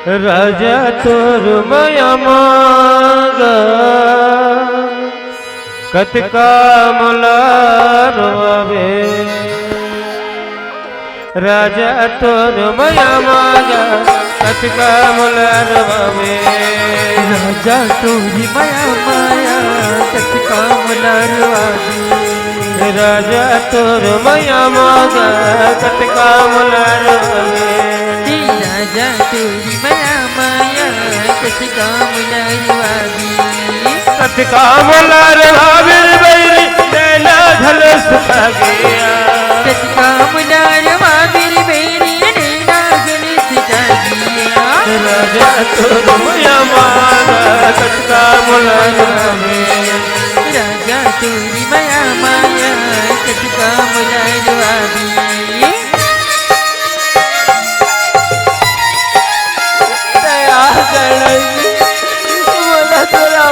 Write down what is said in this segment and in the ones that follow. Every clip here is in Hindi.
राजा तोर मया मांगा कतका मुलारवे राजा तोर मया मांगा कतका मुलारवे राजा तोरी मया माया कतका मुलारवे राजा तोर मया मांगा कतका मुलारवे राजा तोरी मया माया कतका मुलारवे कतका मुलारवे बैरी नैना धनुष खा गया कतका मुलारवे बैरी नैना धनुष खा गया राजा तोर मया मांगा कतका मुलारवे राजा तोरी मया माया कतका मुलारवे मला तोरा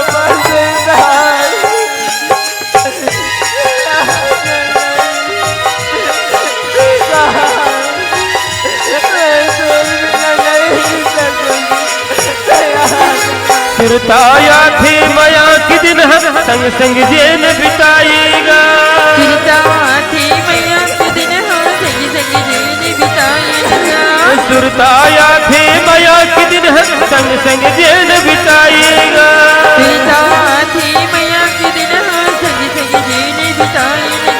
सुरताया थी मया कि दिन संग संग जेन बिताएगा थी मैया के दिन संग संग जेन बिताएगा सुरताया थी मया कि दिन संग संग जेन बिताएगा थी मैया के दिन संग संग जेन बिताएगा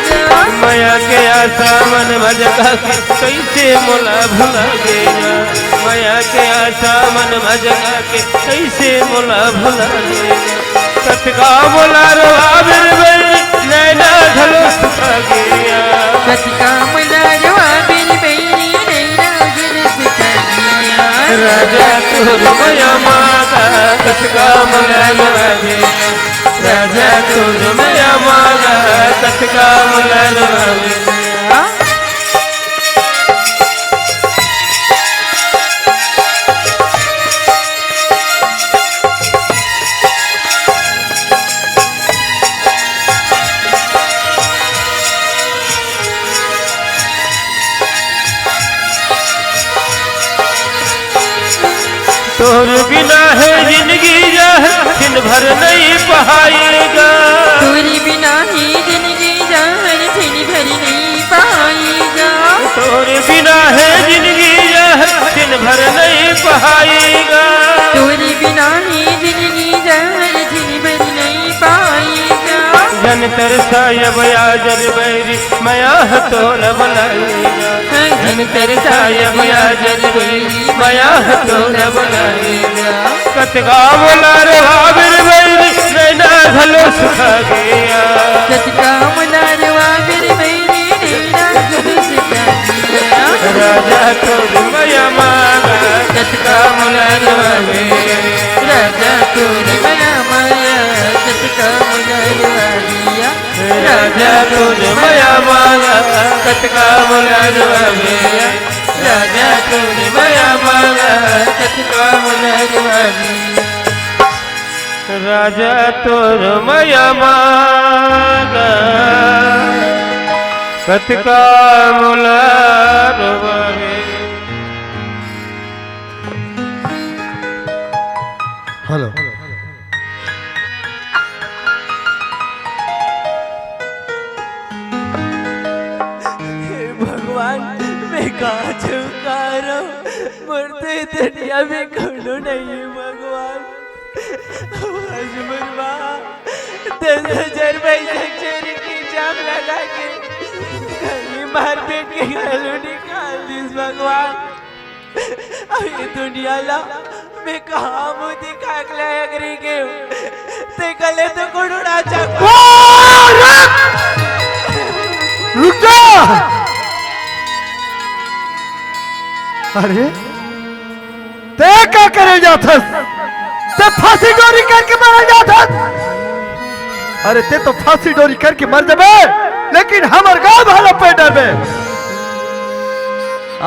मया के आशा मन भजका कैसे मोला भुला गया मया के आशा मन भजका के कैसे मोला भुला गया कतका मोला रवाबिर बैरी नैना धनुष खा गया कतका मुलारवे बैरी नैना धनुष खा गया राजा तोर मया मांगा कतका मुलारवे राजा तोर मया मांगा कतका मुलारवे तोर बिना है जिंदगी जह दिन भर नहीं पाएगा तोरी बिना ही जिंदगी जहर दिन भर नहीं पाएगा तोर बिना है जिंदगी जह दिन भर नहीं पाएगा तोरी बिना ही जिंदगी जहर दिन भर नहीं पाएगा जन तरसाय बयाजर बैरी मया तोल बनाएगा जन तरसाय बयाजर बैरी मया तोल बनाएगा कतका मुलारवे बैरी नैना धनुष खा गया कतका मुलारवे बैरी नैना धनुष खा गया राजा तोर मया मांगा कतका मुलारवे राजा तोरी मया माया कतका मुलारवे राजा तोर मया मांगा कतका मुलारवे राजा तोर मया मांगा कतका मुलारवे राजा तोर मया मांगा कतका मुलारवे हेलो भगवान मैं कहाँ चुका रहा हूँ मरते दुनिया में कौनो नहीं है भगवान आज मरवा 10,000 पैसे चोरी की जाम लगा के खाली मार पेट के गालों निकाल दिस भगवान अब ये दुनिया ला मैं कहाँ मुँह दिखा के लायक रही गई ते गले तो कुड़ुड़ा चाकू रुक जा। अरे ते क्या करे जाथस ते फांसी डोरी करके मर जाथस अरे ते तो फांसी डोरी करके मर जाबे लेकिन हमर गांव भालो पे डरबे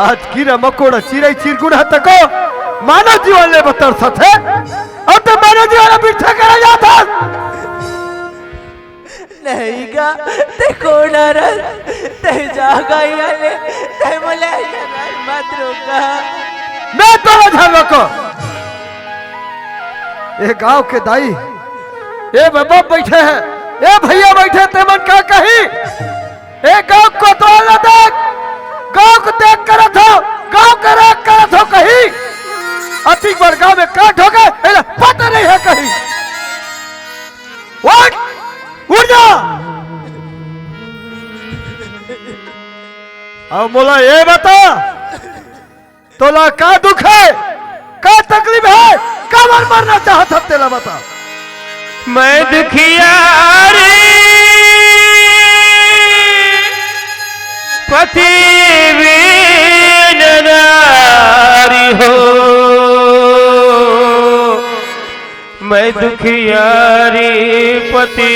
आज कीड़ा मकोड़ा चिड़ै चिरगुड़ा तको मानव जीवन ले बतर सथे अब तो मानव जीवन पीछा करा जाथस नहीं गा ते कोण रस ते जागा याले ते मला मत रोका मैं तो झालो को ये गांव के दाई ये बाबा बैठे हैं, ये भैया बैठे ते मन का कही ये गांव को तो न देख, गांव को देख कर थो, गांव का राख कर थो कहीं अति बार गांव में काट हो गए पता नहीं है कहीं। उठ जा अब बोला ये बता तोला का दुख है, का तकलीफ है, कब मरना चाहता तेला बता। मैं दुखियारी पति नारी हो, मैं दुखियारी पति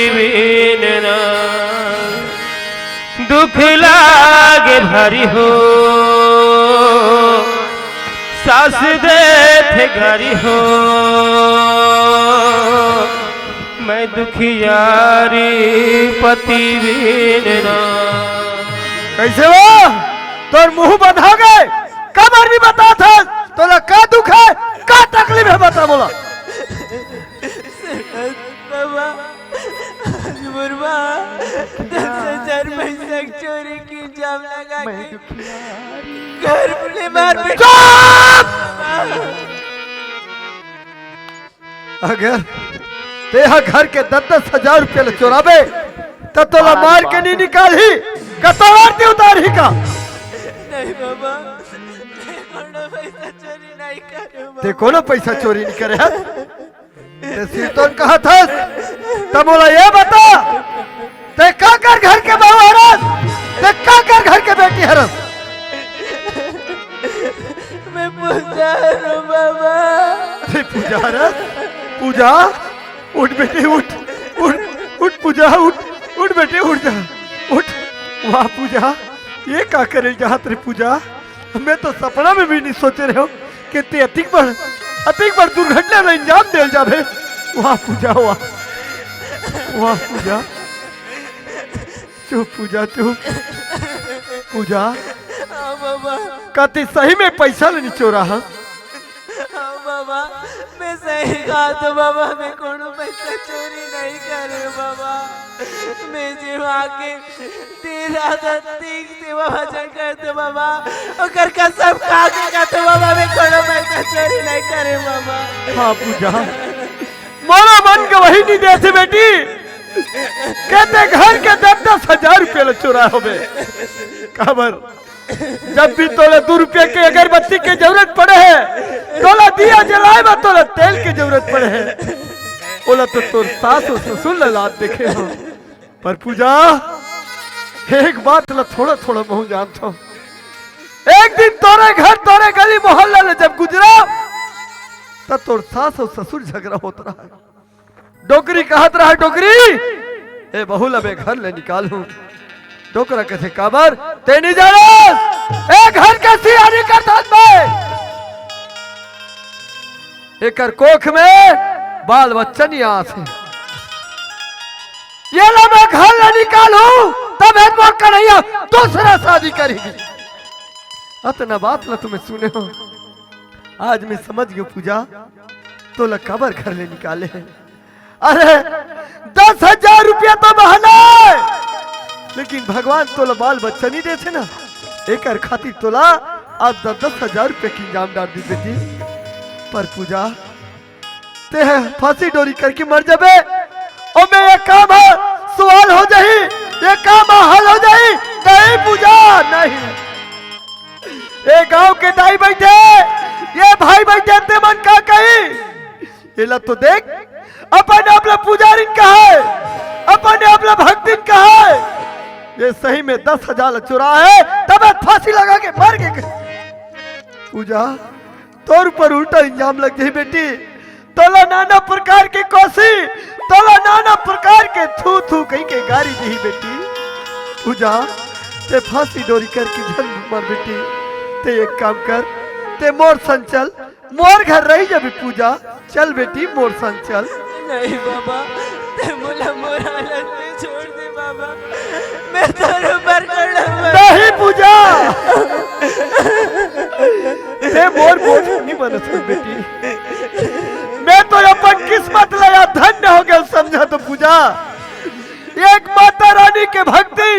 दुख लागे भारी हो, सास दे थे घरी हो, मैं दुखियारी पति कैसे वो तोर मुंह बंधा गए, कमर भी बता था तोला का दुख है, का तकलीफ है बता बोला। बाबा आज मुर्मा 10,000 पैसा चोरी की इल्जाम लगा के घर में मार पीट। अगर तेहा घर के 10,000 रुपये चोराबे तो तोला मार के नहीं निकाली कतवार उतार ही का। नहीं बाबा कोनो पैसा चोरी नहीं करे। ते कोनो पैसा चोरी नहीं करे है, ते सीतोन कहा था तब बोला ये बता ते का कर घर के बहू हरस, ते का कर घर के बेटी हरस। मैं पूजा हूँ बाबा। ते पूजा हरस, पूजा उठ बेटी उठ उठ उठ पूजा उठ उठ बेटी उठ जा उठ। वाह पूजा ये का करे जहाँ तेरी पूजा, मैं तो सपना में भी नहीं सोचे रहे हो कि ते अतिक बड़ दुर्घटना में इंजाम दे जाबे। वाह पूजा वाह वाह पूजा चुप पूजा चुप। पूजा हाँ बाबा। कति सही में पैसा नहीं चोरा है। हाँ बाबा मैं सही कहा तो बाबा मैं कोनो पैसा चोरी नहीं करे बाबा। मैं जो आके तेरा तीक सेवा भजन करते बाबा और कर का सब काके का तो बाबा मैं कोनो पैसा चोरी नहीं करे बाबा। हाँ पूजा मोरा मन के वही नहीं देते बेटी, कहते घर के 10,000 रुपये चोरा हो बे। खबर जब भी तोले 2 रुपये के अगरबत्ती की जरूरत पड़े है, तोला दिया जलाए बा तोला तेल की जरूरत पड़े है, बोला तो तोर सास और ससुर लात देखे हो। पर पूजा एक बात ला थोड़ा थोड़ा बहु जानता हूँ, एक दिन तोरे घर तोरे गली मोहल्ला ले जब गुजरा तब तोर सास और ससुर झगड़ा होता रहा। डोकरी कहत रहा डोकरी ए बहु लबे घर ले निकालू। डोकरा कैसे काबर ते नहीं जाने ए घर कैसी आने करता मैं एकर कोख में बाल बच्चन यहाँ से ये ला मैं घर ले निकालू तब एक बार कन्हैया दूसरा शादी करेगी। अतना बात ला तुम्हें सुने हो, आज मैं समझ गया पूजा तो ला कबर घर ले निकाले हैं। अरे 10,000 रुपया तो बहाना है, लेकिन भगवान तोला बाल बच्चा नहीं देते ना, एक खातिर तोला आज 10,000 रुपये की इंजाम डाल दी बेटी। पर पूजा ते फांसी डोरी करके मर जाबे और मैं ये काम है सवाल हो जाही, ये काम हल हो जाही। नहीं पूजा नहीं, ये गांव के दाई बैठे ये भाई बैठे ते मन का कही ये ला तो देख अपन अपना पुजारी कहा है, अपन अपना भक्ति कहा है, ये सही में 10,000 चुरा है तब फांसी लगा के मर गए। पूजा तोर पर उल्टा इंजाम लग गई बेटी, तोला नाना प्रकार के कोसी, तोला नाना प्रकार के थू थू कहीं के गारी दी बेटी। पूजा ते फांसी डोरी करके जल मर बेटी, ते एक काम कर ते मोर संचल मोर घर रही जब पूजा चल बेटी मोर संचल। नहीं बाबा ते मुला मोरा लगे छोड़ दे बाबा, मैं तेरे ऊपर नहीं पूजा ते मोर बोझ नहीं बन सकती बेटी, मैं तो अपन किस मत लया, धन्य हो गया समझा तो पूजा। एक माता रानी के भक्ति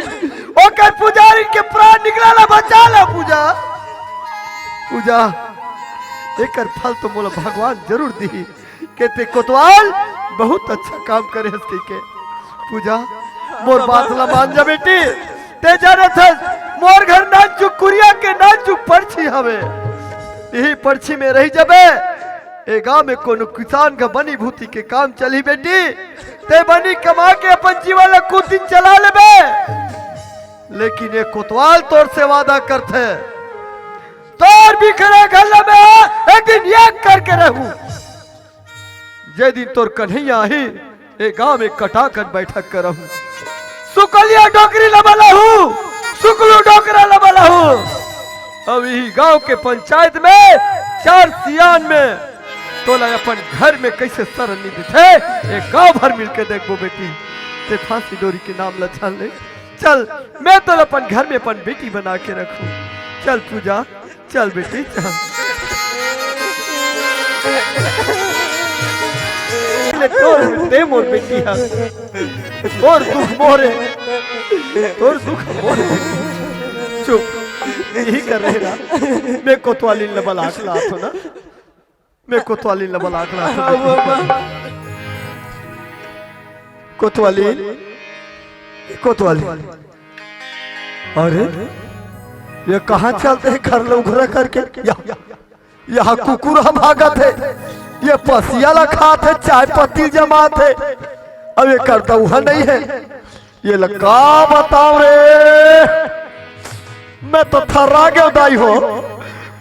ओकर पुजारी के प्राण निकला बचा ला पूजा। पूजा एकर फल तो मोला भगवान जरूर दी कहते कोतवाल बहुत अच्छा काम करे इसके के। पूजा मोर बात ला मान जा बेटी, ते जाने थे मोर घर नाचुक कुरिया के नाचुक पर्ची हवे, यही पर्ची में रह जाबे ए गांव में कोनो किसान का बनी भूति के काम चली बेटी, ते बनी कमा के अपन जीवन कुछ दिन चला लेबे। लेकिन ये कोतवाल तोर से वादा करते तोर भी खड़ा गल्ला में एक दिन एक करके रहूं। जे दिन तोर कन्हैया ही ए गांव में कटाकर बैठक करहूं, सुकलिया डोकरी लबला हूं, सुकलू डोकरा लबला हूं। अब यही गांव के पंचायत में 4 सियान में तोला अपन घर में कैसे शरण नहीं दिखे, एक गांव भर मिलके देखो बेटी, ते फांसी डोरी के नाम लछा ले। चल मैं तो अपन घर में अपन बेटी बना के रखूं। चल पूजा चल बेटी चल। तोर दे मोर बेटी है, और दुख मोरे, और दुख मोरे। चुप यही कर रहे ना, मैं कोतवाली लबल आखला तो ना, मैं कोतवाली लबल आखला तो। कोतवाली कोतवाली अरे ये कहाँ चलते हैं घर लोग करके, यहाँ कुकुरा भागत है, ये पसियाला खात है, चाय पत्ती जमात है। अब ये करता हुआ नहीं है, ये लगा बताओ रे, मैं तो थर्रा गया दाई हो,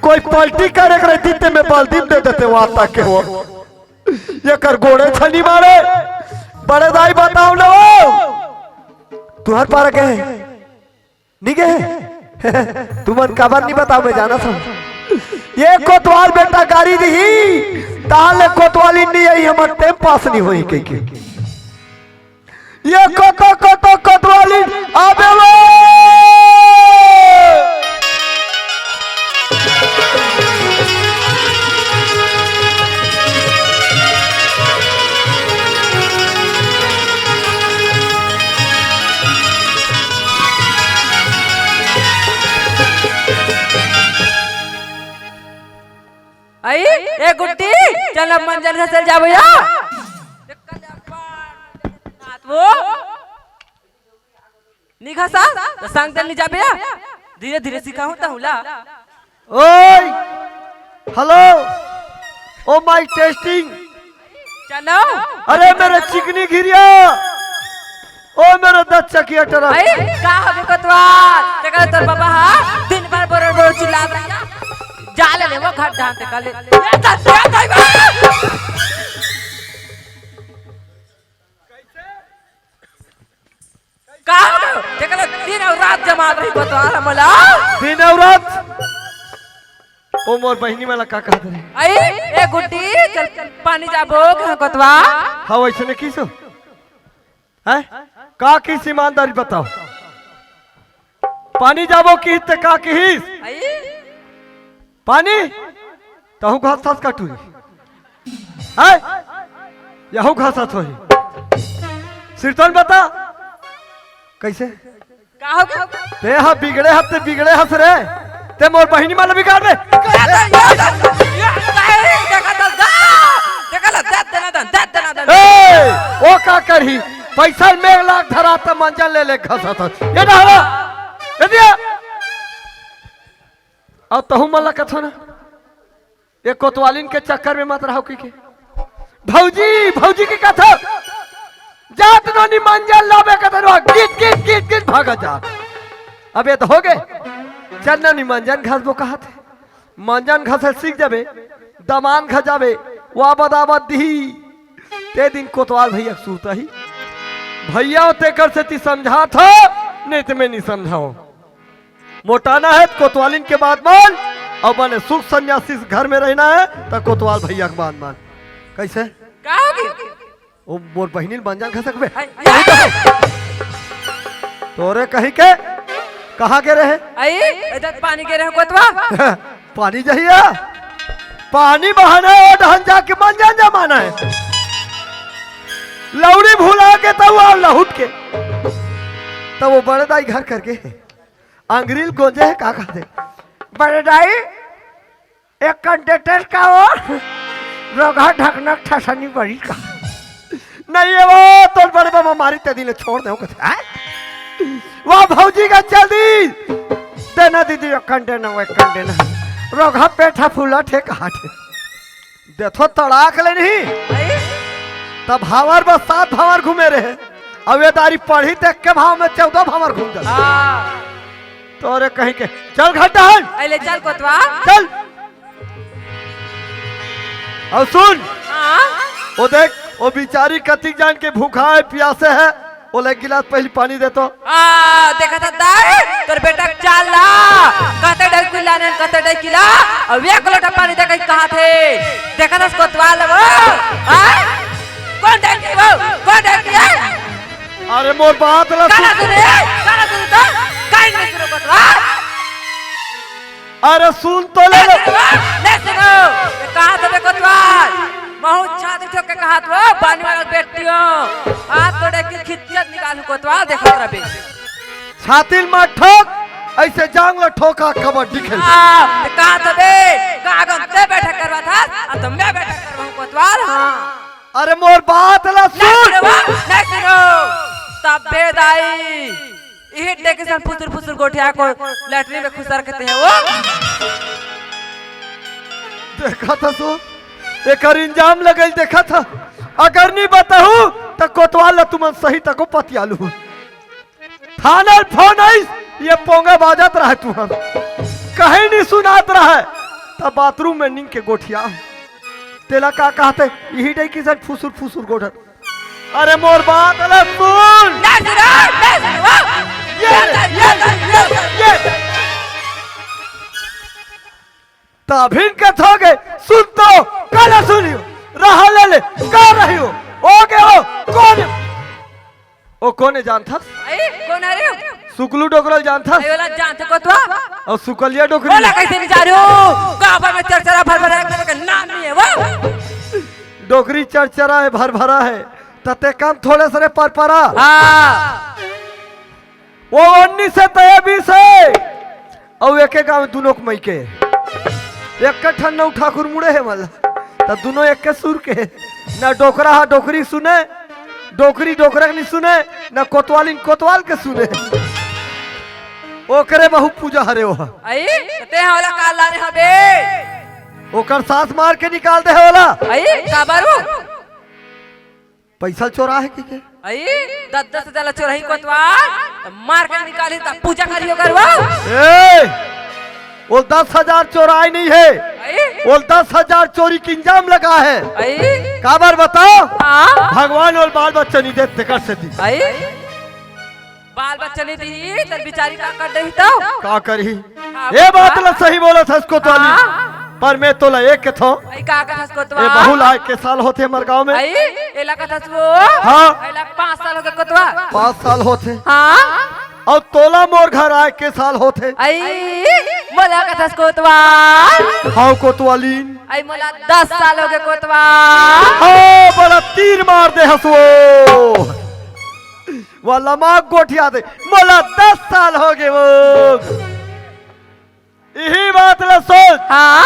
कोई पलटी करे रहती ते मैं बल्दी दे देते वाता के हो, ये कर गोड़े छनी मारे। बड़े दाई बताओ ना तुम्हार पारा के नहीं गए तुमन खबर नहीं बताओ, मैं जाना था। ये कोतवाल बेटा गाड़ी दी ताले कोतवाली नहीं आई, हमारे टाइम पास नहीं हुई के ये कोतवाली आबे वो आई ए गुड्डी चल अब मंजर से चल जा भैया। वो निघा सा तो संग चल नहीं जा भैया, धीरे धीरे सिखाऊं ताहुला। ओए हेलो ओ माय टेस्टिंग चलो। अरे मेरे चिकनी घिरिया, ओ मेरे दस चकिया टरा। आई का हो कोतवाल तेरा तोर बाबा हा दिन भर बोर चिल्ला रहा, जाले ले वो घर ढांते काले का देखला दिन और रात जमा रही कोतवाल मला, दिन और रात। ओ मोर बहिनी वाला का कहत रे? आई ए गुड्डी चल पानी जाबो कहां कोतवा। हां वैसे ने किसो हैं का की ईमानदारी बताओ, पानी जाबो की ते का की आई पानी तहु घास सास काटू है यहु घास सास होई सिरतन बता कैसे का हो ते हा बिगड़े हफ्ते बिगड़े हस रे, ते मोर बहिनी माला बिगाड़ रे। ओ का करही पैसा में लाख धरा त मंजन ले ले घसा था ये ना हला ये दिया अब तहु मला कथो ना ये कोतवालिन के चक्कर में मत रहो की के भौजी भौजी की कथा जात नोनी मंजन लावे कथनवा गीत गीत गीत गीत भागा जा। अब ये तो हो गए चन्ना नी मंजन घास बो कहा थे, मंजन घास सीख जाबे दमान खा जाबे वाबद आबद दी ते दिन कोतवाल भैया सूता ही भैया ते कर से ती समझा था नहीं तो मैं नहीं समझाओ। मोटाना है कोतवालिन के बाद मान और बने सुख सन्यासी घर में रहना है तो कोतवाल भैया के बाद मान। कैसे का होगी ओ मोर बहिनी मंजन खा सकबे तोरे कहीं के कहाँ के रहे? आई इधर पानी के रहे कोतवा पानी चाहिए पानी बहाना है और ढहन जाके मंजन जमाना है लौड़ी भुला के तब वो लहुट के तब वो बड़े दाई घर करके अंग्रील गोंजे है का कहते बड़े दाई एक कंडक्टर का और रोगा ढकना ठसनी बड़ी का नहीं है वो तो बड़े बाबा मारी ते दिले छोड़ दे वो भौजी का जल्दी देना दीदी एक कंटेनर रोगा पेठा फूला ठे कहा थे देखो तड़ाक ले नहीं तब भावर बस 7 भावर घूमे रहे अब ये दारी पढ़ी देख के भाव में 14 भावर घूम जा तो अरे कहीं के चल घटा अले चल कोतवा चल और सुन वो देख वो बेचारी कति जान के भूखा है प्यासे है वो ले गिलास पहले पानी दे तो देखा था दाई तोर बेटा चाल ला कहते डर किला ने कहते डर किला अब एक लोटा पानी दे के कहा थे देखा था कोतवा लो कौन डर की वो कौन डर की है अरे मोर बात ला काना सुने तो काई नहीं सुनो कोतवा अरे सुन तो ले ले सुनो कहा था कोतवा बहुत छाती ठोक के कहा तो पानी वाला बेटियों हाथ तोड़े की खिच्चत निकालू कोतवा देखो रबे छाती में ठोक ऐसे जांग ला ठोका कबड्डी खेल कहा तो बे कागन ते बैठा करवा था अब तो मैं बैठा करवाऊं कोतवाल हां अरे मोर बात ला सुन नहीं सुनो तब बेदाई ये देखे सन फुसुर फुसुर गोठिया को लैट्रिन में खुसर कहते हैं वो देखा था तो एक इंजाम लगल देखा था अगर नहीं बताऊं तो कोतवाल तुम सही तक पतियालू थाना फोन आई ये पोंगा बाजत रहा तू हम कहीं नहीं सुनात रहा तब बाथरूम में नींद के गोठिया तेला का कहते यही डे की सर फुसुर फुसुर गोठर अरे मोर बात अला सुन ये तभिन के थोगे सुन तो काला सुनियो रहा ले का रही हो ओगे हो कौन ओ कोने जानता कौन है रे सुकलू डोकरल जानता ये वाला जानते कोतवा और सुकलिया डोकरी बोला कैसे बिचारो गाबा में चरचरा भर भरा का नाम नहीं है वो डोकरी चरचरा है भर भरा है तते कम थोड़े सरे पर परा वो 19 से 20 है और एक गांव दोनों के मई के एक ठन नौ ठाकुर मुड़े है मला तब दोनों एक के सुर के ना डोकरा हा डोकरी सुने डोकरी डोकरा नहीं सुने ना कोतवाल कोतवाल के सुने ओकरे बहु पूजा हरे हो आई ते होला काल लाने हबे ओकर सास मार के निकाल दे होला आई का बारू पैसा चोरा है के आई 10 हजार चोरही कोतवा मार के निकाली त पूजा करियो करवा ए वो 10,000 चोराई नहीं है वो 10,000 चोरी की इंजाम लगा है काबर बताओ भगवान और बाल बच्चा नहीं देते कर से थी बाल बच्चा नहीं दी तर बिचारी का कर दही तो का करी ये बात ला सही बोला था इसको तो पर मैं तो ला एक के थो का का थस को तो ये बहु लाख के साल होते हमारे गांव में ए ला का थस वो हां ए ला 5 साल हो गए कोतवा 5 साल होते हां और तोला मोर घर आए के साल होते आई मोला का थस कोतवा हां कोतवालीन आई मोला 10 साल हो गए कोतवा हां बड़ा तीर मार दे हसो वाला मां गोठिया दे मोला 10 साल हो गए वो यही बात ला सोच हाँ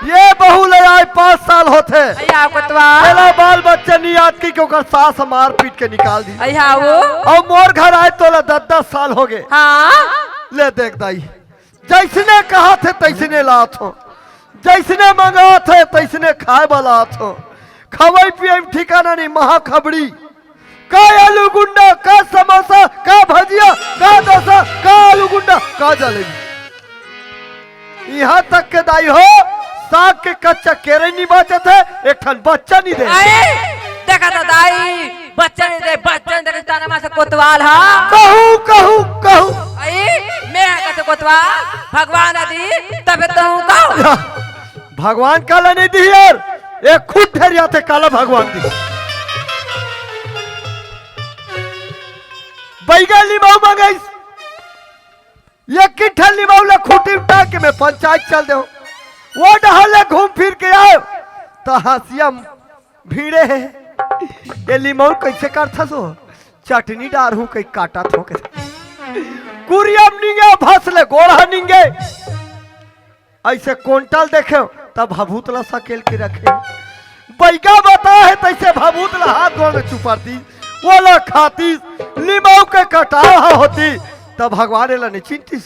ये बहू ले आए 5 साल होते अया कोतवा पहला बाल बच्चा नहीं याद की क्योंकि सास मार पीट के निकाल दी अया वो और मोर घर आए तो 10-10 साल हो गए हाँ ले देख दाई जैसने कहा थे तैसने लात हो जैसने मंगा थे तैसने खाए वाला हो खवाई पिए ठिकाना नहीं महाखबड़ी का आलू गुंडा का समोसा का भजिया का डोसा का आलू गुंडा का जलेबी यहाँ तक के दाई हो साग के कच्चा केरे नहीं बचे थे एक ठन बच्चा नहीं दे देखा था दाई बच्चा नहीं दे बच्चा नहीं दे ताना मासे कोतवाल हा कहू मैं कहते कोतवाल भगवान आदि तबे तो हूँ कहूँ भगवान काला नहीं दी यार एक खुद धैर्य थे काला भगवान दी बैगन लिबाऊ मंगाई ये किठल लिबाऊ खूटी उठा के मैं पंचायत चल दे वो डहले घूम फिर के आए तो हासिया भीड़े है ये लीमौर कैसे काटता सो चटनी डार हूँ कहीं काटा थो के कुरियम निंगे भसले गोड़ा निंगे ऐसे कोंटल देखे तब भभूतला सकेल के रखे बैगा बता है तैसे भभूतला हाथ गोड़ में चुपाती वो ला खाती लीमौ के कटाव होती तब भगवान ला नहीं चिंतिस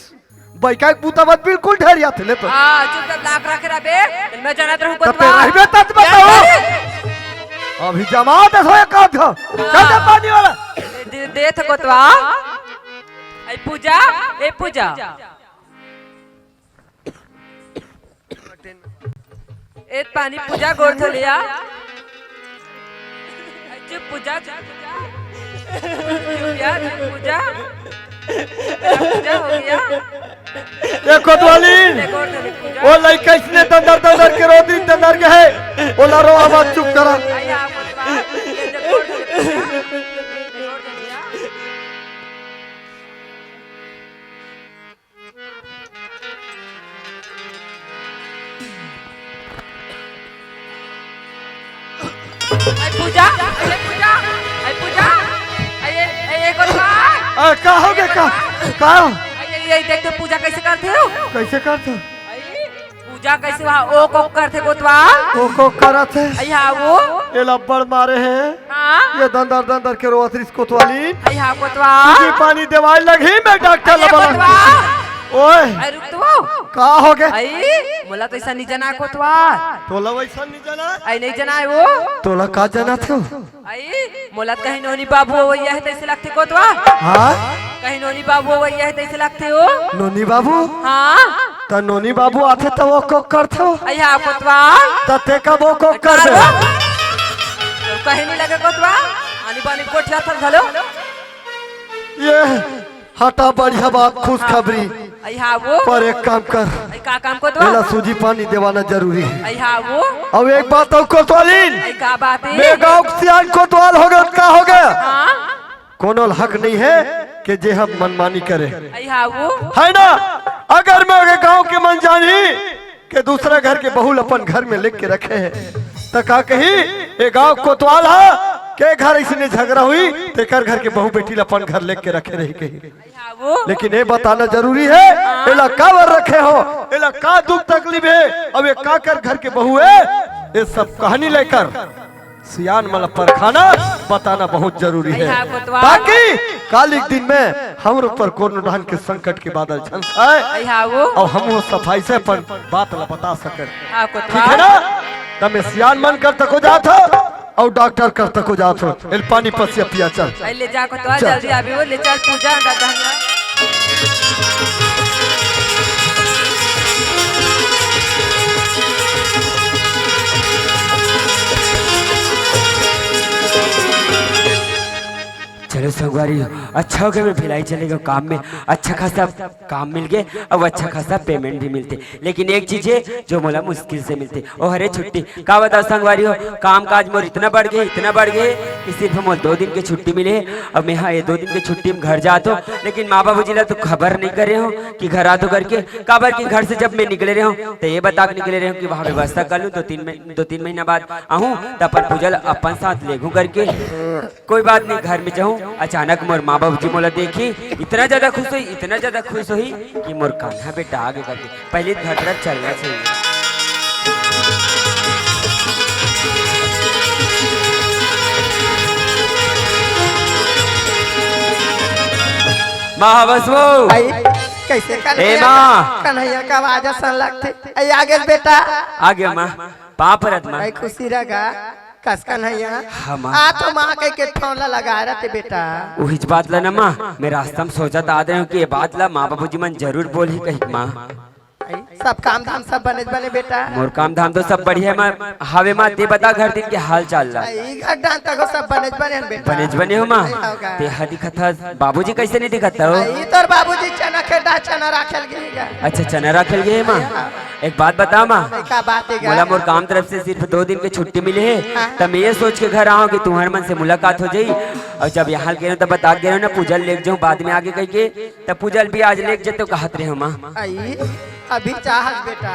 बैका के पुतावत बिल्कुल ढेरिया थे ले तो हां चुपचाप लाख रखे रे बे मैं जानत रहूं तब कोतवाल रहबे तत बताओ अभी जमा दे होए का था चल पानी वाला दे थ कोतवाल ए पूजा ए पानी पूजा गोड़ थलिया चुप पूजा यार पूजा हो गया ये कोतवाली गोड़ थली पूजा वो लड़का इसने दंदर के रोदी दंदर के है वो ला रो आवाज चुप करा आया कोतवाल ये जब गोड़ थली पूजा गोड़ थलिया ये कोतवाल का हो गया का ये देख तो पूजा कैसे करते हो कैसे करते पूजा कैसे वहाँ ओ को करते कोतवाल को करत है यहाँ वो ये लब्बड़ मारे हैं हाँ ये दंदर के रोवत रिस कोतवाली यहाँ कोतवाल तुझे पानी दवाई लगी मैं डॉक्टर ये लबा कोतवाल ओए अरे रुक तो का हो गया आई मोला तो ऐसा नहीं जना कोतवाल तोला वैसा नहीं जाना आई नहीं जना है वो तोला का जाना थे आई मोला कहीं नोनी बाबू वो यह तैसे लगते कोतवाल हाँ कहीं नोनी बाबू वो यह तैसे लगते हो नोनी बाबू हाँ तो नोनी बाबू आते तो वो को करते हो यहाँ कोतवाल तते का वो को कर दे कहीं नहीं लगे कोतवाल आनी बानी कोठिया थल घलो ये हटा बढ़िया बात खुशखबरी यहाँ वो पर एक काम कर आई का काम पहला कोतवाल सूजी पानी देवाना जरूरी है यहाँ वो अब एक बात और कोतवालीन आई का बात है मैं गाँव से आज कोतवाल हो गया का हो गया हाँ कोनो हक नहीं है कि जे हम मनमानी करे यहाँ वो है ना अगर मैं गांव के मन जानी के दूसरा घर के बहुल अपन घर में लिख के रखे हैं तो का कही ये गांव कोतवाल है के घर इसने झगड़ा हुई तेकर घर के बहु बेटी अपन घर लेके के रखे रही कही यहाँ वो लेकिन ये बताना जरूरी है एला का वर रखे हो एला का दुख तकलीफ है अब ये का कर घर के बहु है ये सब कहानी लेकर सियान मतलब परखाना बताना बहुत जरूरी है यहाँ कोतवाल ताकि कालिक दिन में हम ऊपर कोरोना के संकट के बादल छंसाए यहाँ वो और हम वो सफाई से अपन बात ला बता सके हाँ ठीक है कोतवाल ना तब सियान मन कर तको जात हो और डॉक्टर कर तको जात हो एल पानी पसिया पिया चल आई ले जा कोतवाल चल। जल्दी आबी वो ले चल पूजा दादा चलो संगवारी अच्छा हो गया मैं भिलाई चलेगा काम में अच्छा खासा काम मिल गए अब अच्छा खासा पेमेंट भी मिलते लेकिन एक चीज है जो मोला मुश्किल से मिलते ओ हरे छुट्टी का बताओ संगवारी हो काम काज मोर इतना बढ़ गए कि सिर्फ मोल 2 दिन की छुट्टी मिले अब मैं हाँ ये 2 दिन की छुट्टी में घर जाता हूँ लेकिन माँ बाबू जी ने तो खबर नहीं करे हो कि घर आ तो करके काबर की घर से जब मैं निकले रहे हूँ तो ये बता के निकले रहे हूँ कि वहाँ व्यवस्था कर लूँ 2-3 महीना बाद आहूँ तो अपन पूजल अपन साथ लेगू करके कोई बात नहीं घर में जाऊँ अचानक मोर माँ बाबू जी मोला देखी इतना ज्यादा खुश हुई कि मोर कान्हा बेटा आगे करके पहले घटरा चलना चाहिए माँ बस वो कैसे ए माँ कन्हैया का आवाज सन लगते आई आगे बेटा आ गया माँ पाप रत माँ आई खुशी रगा कस कन्हैया हाँ माँ आ तो माँ कह के ठौला लगा रहे बेटा वही बात ला ना माँ मैं रास्ता में सोचा था आदे हूँ कि ये बात ला माँ बाबू जी मन जरूर बोल ही कही माँ आई, सब काम धाम सब बने बेटा मोर काम धाम तो सब बढ़िया है माँ हावे माँ ते बता घर दिन के हाल चाल ला आई घर डांस तक सब बने बेटा बनेज बने हो माँ आई होगा। ते हा दिखत था बाबूजी कैसे नहीं दिखत था हो आई तोर बाबूजी चना खेड़ा चना राखल गईगा अच्छा चना रखल गए माँ एक बात बता माँ आई का बात है मोला मोर काम तरफ से सिर्फ 2 दिन की छुट्टी मिली है हाँ। तब मैं ये सोच के घर आऊँ कि तुम्हारे मन से मुलाकात हो जाई और जब यहाँ गए तब बता गए ना पूजल लेके जाऊँ बाद में आगे कह के तब पूजल भी आज लेके जाते कहत रहे हो माँ आई अभी चाहत बेटा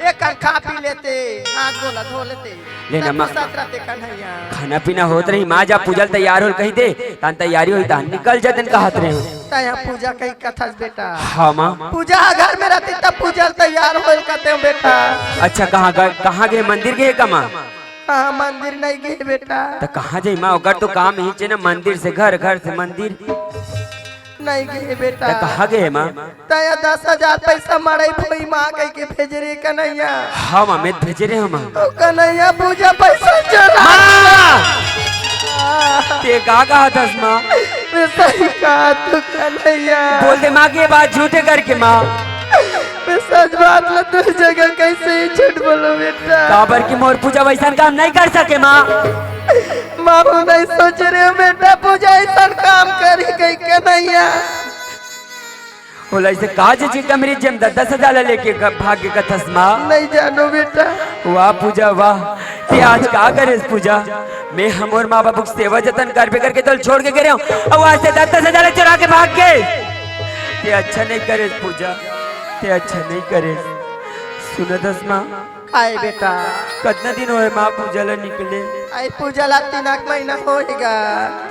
एक कन खा पी लेते हाथ गोला धो लेते ले नमा। रहते कन्हैया खाना पीना होत रही माँ जब पूजल तैयार होल कही दे तान तैयारी होई तान निकल जातन कहत रहे हो। तया पूजा कई कथस बेटा हाँ माँ। पूजा घर में रहती तब पूजा तैयार हो कहते बेटा। अच्छा कहाँ गए मंदिर गए का माँ? हाँ मंदिर नहीं गए बेटा। तो कहाँ जाई माँ ओकर तो काम ही चे ना मंदिर से घर घर से मंदिर नहीं गए बेटा। तो कहाँ गए माँ? तया 10,000 पैसा मड़ई भोई माँ कह के भेज रे कन्हैया। हाँ माँ मैं भेजे रहे हो माँ। तो कन्हैया पूजा पैसा चला ते कहा था माँ? मैं सही कहा तू कन्हैया। बोल दे माँ की ये बात झूठे करके माँ। मैं सच बात ला तू जगह कैसे ही झूठ बोलो बेटा। काबर की मोर पूजा वैसा काम नहीं कर सके माँ। माँ नहीं सोच रहे हो बेटा पूजा ऐसा काम करी गई कन्हैया। बोला इसे कहा जी कमरी जम 10,000 लेके भाग्य का थसमा। नहीं जानो बेटा। वाह पूजा वाह ते आज क्या करे इस पूजा मैं हम और माँ बापू की सेवा जतन कर करके तो छोड़ के गए हूँ और आज से 10,000 चुरा के भाग गए। ते अच्छा नहीं करे इस पूजा ते अच्छा नहीं करे। सुनो दसमा आए बेटा कितना दिन हुए माँ पूजा ला निकले? आई पूजा ला 3 महीना होएगा।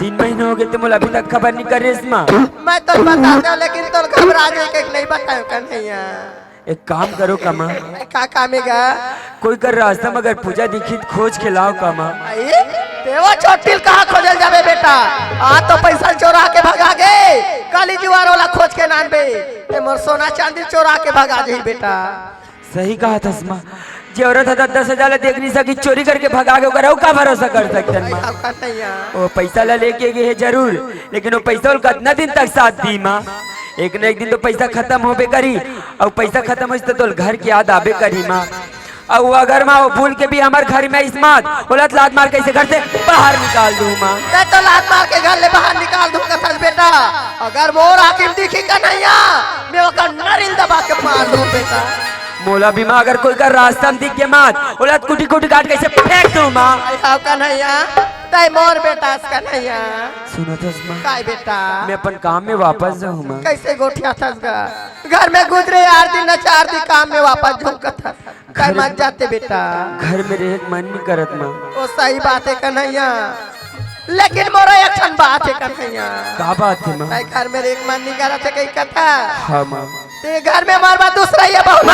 3 महीने हो गए तो मुझे अभी तक खबर नहीं कर रही इस माँ। मैं तो बता दो लेकिन तो घबरा जाए नहीं बतायो कन्हैया। एक काम करो कमा का कामेगा कोई कर रास्ता मगर पूजा दिखी खोज के लाओ कमा। आई देवा छोटिल कहाँ खोजल जावे बेटा। आ तो पैसा चोरा के भगा गए काली जुआर वाला खोज के नान बे ए मोर सोना चांदी चोरा के भगा दे बेटा। सही कहा था माँ जी औरत था 10,000 देख नहीं सकी चोरी करके भगा के ओकर का भरोसा कर सकते हैं माँ। वो पैसा ला लेके गए है जरूर लेकिन वो पैसा कितना दिन तक साथ दी माँ। एक न एक दिन तो पैसा खत्म होबे करी और पैसा खत्म हो तो घर की याद आबे करी माँ। और अगर माँ वो भूल के भी हमारे घर में इस्मात बोलत लात मार कैसे घर से बाहर निकाल दूँ माँ। तो लात मार के घर ले बाहर निकाल दूँ कथल बेटा। अगर मोर आकिम दिखी कन्हैया मैं ओकर नरिल दबा के मार दूँ बेटा। मोला भी माँ अगर कोई का रास्ता में दिख के मात बोलत कुटी कुटी काट कैसे फेंक दूँ माँ। कन्हैया तय मोर बेटा कन्हैया। सुनो तो माँ काय बेटा मैं अपन काम में वापस जाऊँ माँ। कैसे गोठिया था घर में गुजरे 8 दिन न 4 दिन काम में वापस झुमका था काय मान जाते बेटा। घर में रहे मन नहीं करत माँ। वो सही बात है कन्हैया लेकिन मोरा एक बात है कन्हैया। का बात है माँ? घर में एक मन नहीं करा थे कई कथा। हाँ माँ। ते घर में मार बात दूसरा ही है बहुत।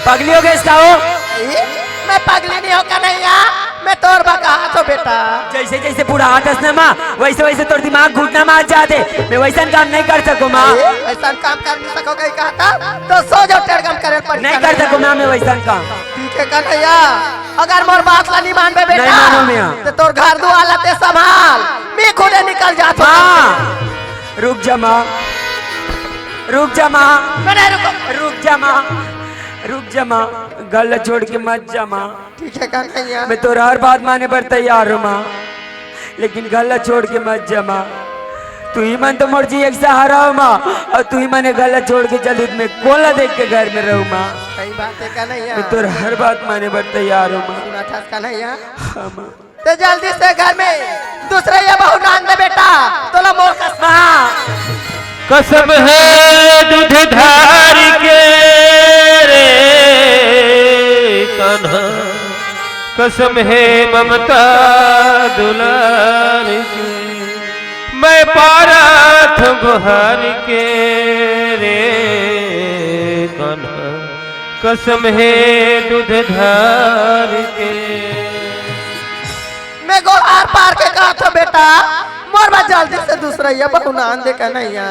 पगली हो गए इसका हो? मैं पगली नहीं हो कन्हैया मैं तोर बका तो बेटा। जैसे जैसे पूरा हाथ हंसना माँ वैसे वैसे तोर दिमाग घुटना मार जाते मैं वैसा काम नहीं कर सकूँ माँ। ऐसा काम कर नहीं सको कहीं कहा था तो सो जाओ टेरगम करे पर नहीं कर सकूँ माँ मैं वैसा काम। ठीक है कन्हैया अगर मोर बात ला नहीं मान बे बेटा नहीं मानो मैं। तो तोर घर दुआर लाते संभाल मैं खुदे निकल जाता माँ। रुक जा माँ रुक जा माँ रुक जा माँ रुक जा माँ गल छोड़ के मत जा माँ। ठीक है कन्हैया मैं तो हर बात माने पर तैयार हूँ माँ लेकिन गला छोड़ के मत जा माँ। तू ही मन तो मर्जी एक सहारा हो माँ और तू ही मने गला छोड़ के चल में कोला देख के घर में रहूँ माँ। सही बात है कन्हैया मैं तो हर बात माने पर तैयार हूँ माँ। सुना था कन्हैया हाँ माँ। तो जल्दी से घर में दूसरा ये बहू नान दे बेटा तोला मोर कसम है दूध धार के रे कन्हा कसम है ममता दुलार के मैं पारा था गुहार के रे कन्हा कसम है दूध धार के। मैं गोहार पार के कहा था बेटा मोर बात जल्दी से दूसरा ये बहू नान दे कन्हैया।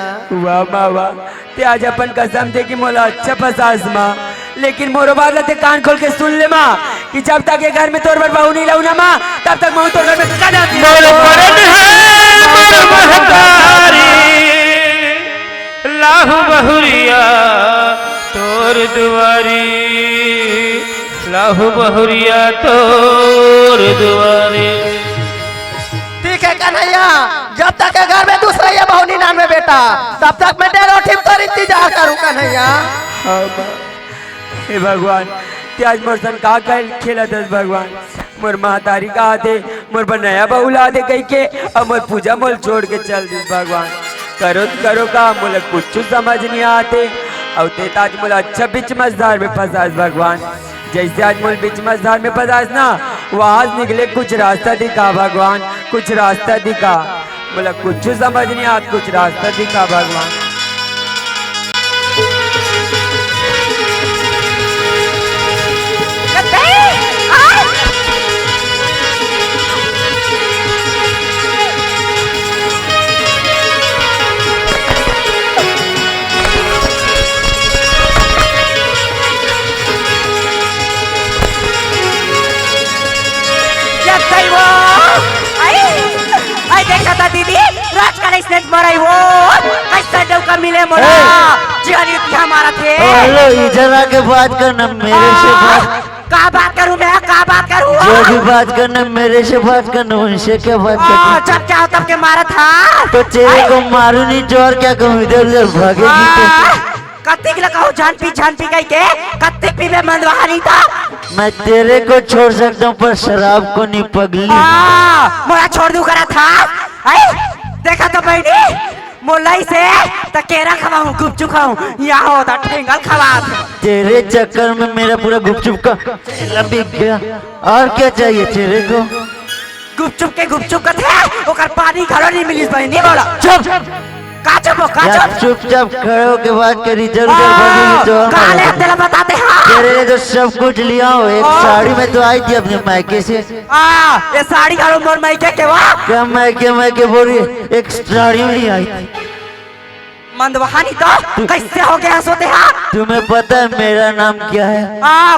वाह माँ वाह ते आज अपन कसम दे कि मोला अच्छा फसास माँ लेकिन मोरो बात ते कान खोल के सुन ले माँ कि जब तक ये घर में तोर पर बहू नहीं लाऊ ना माँ तब तक मैं तोर घर में कदम लाहू बहुरिया तोर दुआरी लाहू बहुरिया तोर दुआरी। ठीक है कन्हैया जब तक के घर में दूसरा ये बहू नहीं नान में बेटा तब तक मैं डेरो ठीक कर इंतजार करूं कन्हैया। हाँ माँ। हे भगवान ते आज मोर सन का खेला दस भगवान मोर महतारी का आते मोर पर नया बहू ला दे कही के और मोर पूजा मोल छोड़ के चल दिस भगवान। करो तो करो का मोला कुछ समझ नहीं आते और ते आज मोला अच्छा बीच मझधार में फंसास भगवान। जैसे आज मोल बीच मझधार में फंसास ना, वहां निकले कुछ रास्ता दिखा भगवान, कुछ रास्ता दिखा। बोला कुछ समझ नहीं आता, कुछ रास्ता दिखा भगवान। देखा था दीदी राज का इसने मराई वो कैसा डौका मिले मोला जीवन क्या मारा थे। हेलो इधर आके बात करना मेरे से बात। का बात करूं मैं, का बात करूं? जो भी बात करना मेरे से बात करना, उनसे क्या बात करनी। जब क्या तब के मारा था तो तेरे को मारू नहीं तो और क्या कहूँ, इधर उधर भागेगी। कत्तिक लगाओ जान पी गई के कत्तिक पी में मंदवा नहीं था। मैं तेरे को छोड़ सकता हूँ पर शराब को नहीं पगली। मोला छोड़ दूं करा था। देखा तो बहनी मोलाई से तकेरा खवाऊं, गुपचुप खाऊं, यहाँ होता ठेंगल खवा। तेरे चक्कर में मेरा पूरा गुपचुप का बिक गया। और क्या चाहिए तेरे को? गुपचुप का थे ओकर पानी घरो नहीं मिली बहनी। बोला चुप चुपचाप खड़े होके बात करी। जरूर बताते तेरे ने तो सब कुछ लिया हो। एक साड़ी में तो आई थी अपने मायके से। ये साड़ी घरो मोर मायके के वा क्या मायके बोल रही है? एक साड़ी में आई थी मंदवानी तो कैसे हो गया सोते हाँ? तुम्हें पता है मेरा नाम क्या है?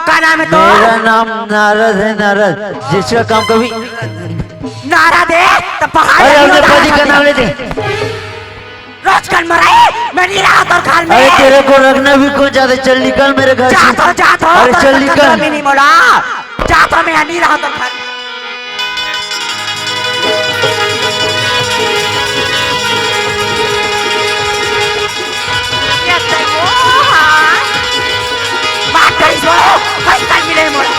क्या नाम है तो? मेरा नाम नारद है, नारद, जिसका काम कभी नारद है तो पहाड़। अरे अपने पति का नाम लेते रोज कल मराए मैं नहीं रहा तो खाल में। अरे तेरे को रखना भी कौन चाहते? चल निकल मेरे घर से। जातो अरे चल निकल। नहीं बोला जातो मैं नहीं रहा तो खाल। बात करिस वो कैसे मिले मोला।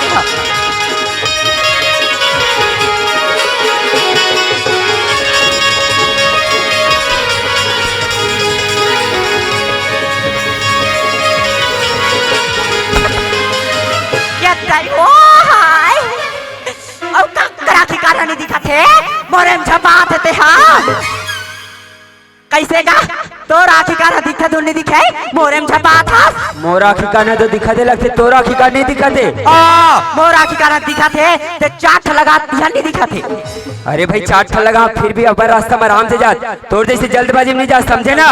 नहीं दिखा थे मोरे में झपात थे। हाँ कैसे का तो राखी का दिखा तो नहीं दिखे मोरे में झपात था। मोर आखी का ना तो दिखा दे लगते, तोर आखी का नहीं दिखा दे। मोर आखी का दिखा थे ते चाट लगा दिया नहीं दिखा थे। अरे भाई चाट लगा फिर भी अब रास्ता में आराम से जा, तोर जैसे जल्दबाजी में नहीं जा, समझे ना?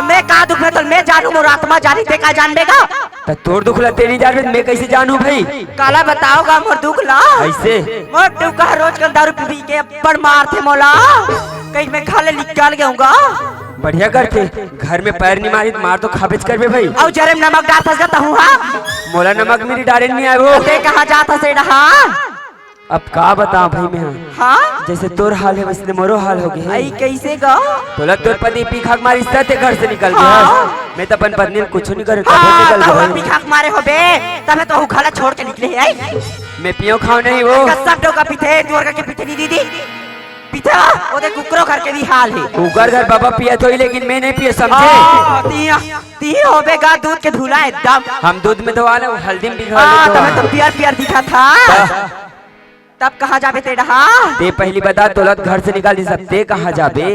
मैं का दुख में तो मैं जानू, मोर आत्मा जानी ते का जान देगा। तो तोर दुख ला तेरी जान मैं कैसे जानू भाई? काला बताओगा मोर दुख ला ऐसे मोर दुख का रोज का दारू पी के बड़ मार थे मोला, कहीं मैं खाले निकाल गया। बढ़िया करते घर में पैर नहीं मारी मार तो खाबिज कर बे भाई। और जरे नमक डालता जाता हूँ। हाँ मोला नमक मेरी डाले नहीं आए वो ते कहाँ जाता से रहा। अब का बता भाई मैं। हाँ जैसे तोर हाल है वैसे मोरो हाल हो गया। आई कैसे गा बोला तोर पति पी खाक मारी सते घर से निकल गया। हाँ। मैं तो अपन पत्नी कुछ नहीं करे हाँ, निकल गया। पी खाक मारे हो बे तबे तो खाला छोड़ के निकले है। मैं पियो खाओ नहीं वो सब डोका पीते दुर्गा के पीते नहीं दीदी पीते ओदे कुकरो घर के भी हाल है। कुकर घर बाबा पिया तो ही लेकिन मैं नहीं पिए, समझे? ती होबेगा दूध के धुला एकदम। हम दूध में तो वाले हल्दी में भिगो हां लेते तबे तो पियर दिखा था। तब कहाँ जाबे तेरा? ते पहली बता तोलत घर से निकाल दी सब, ते कहाँ जाबे?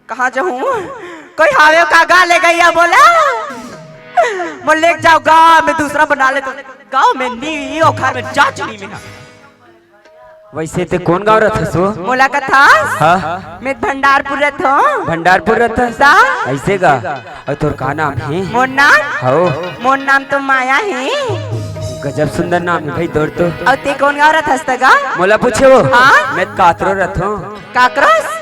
कहाँ जाऊँ? कोई हावे का गा ले गया बोला बोल ले जाओ गाँव में दूसरा बना ले। तो गाँव में नहीं ओ घर में चाच नहीं मिला। वैसे ते कौन गाँव रहता सो? मोला का था हाँ मैं भंडारपुर रहता हूँ। भंडारपुर रहता सा ऐसे का? और तोर का नाम है? मोर नाम हो मोर नाम तो माया है। गजब सुंदर नाम है भाई तोर तो। और ते कौन गाँव रहता गा? मोला पूछे वो। हाँ? मैं कातरो रहता हूँ। काकरोच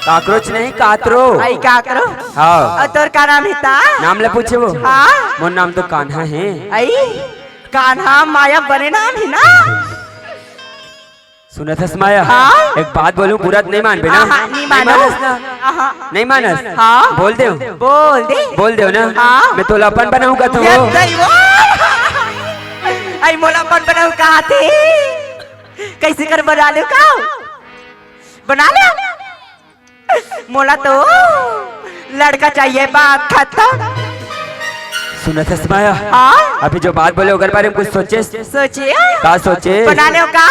काकरोच नहीं कातरो। आई काकरो। हाँ और तोर का नाम है ता? नाम ले पूछे वो। हाँ मोर नाम तो कान्हा है। आई कान्हा माया बने नाम है ना। सुना था माया। हाँ? एक बात बोलूं बुरा नहीं मान बे ना? नहीं मानो ना? नहीं मानस? हाँ बोल दे बोल दे ना। हाँ? मैं तोला अपन बनाऊंगा तो आई मोला अपन बनाऊ कहा थे कैसे कर बना लो का बना ले। मोला तो लड़का चाहिए बात खत्म। सुना था माया हाँ अभी जो बात बोले अगर बारे में कुछ सोचे सोचिए का सोचे बनाने हो का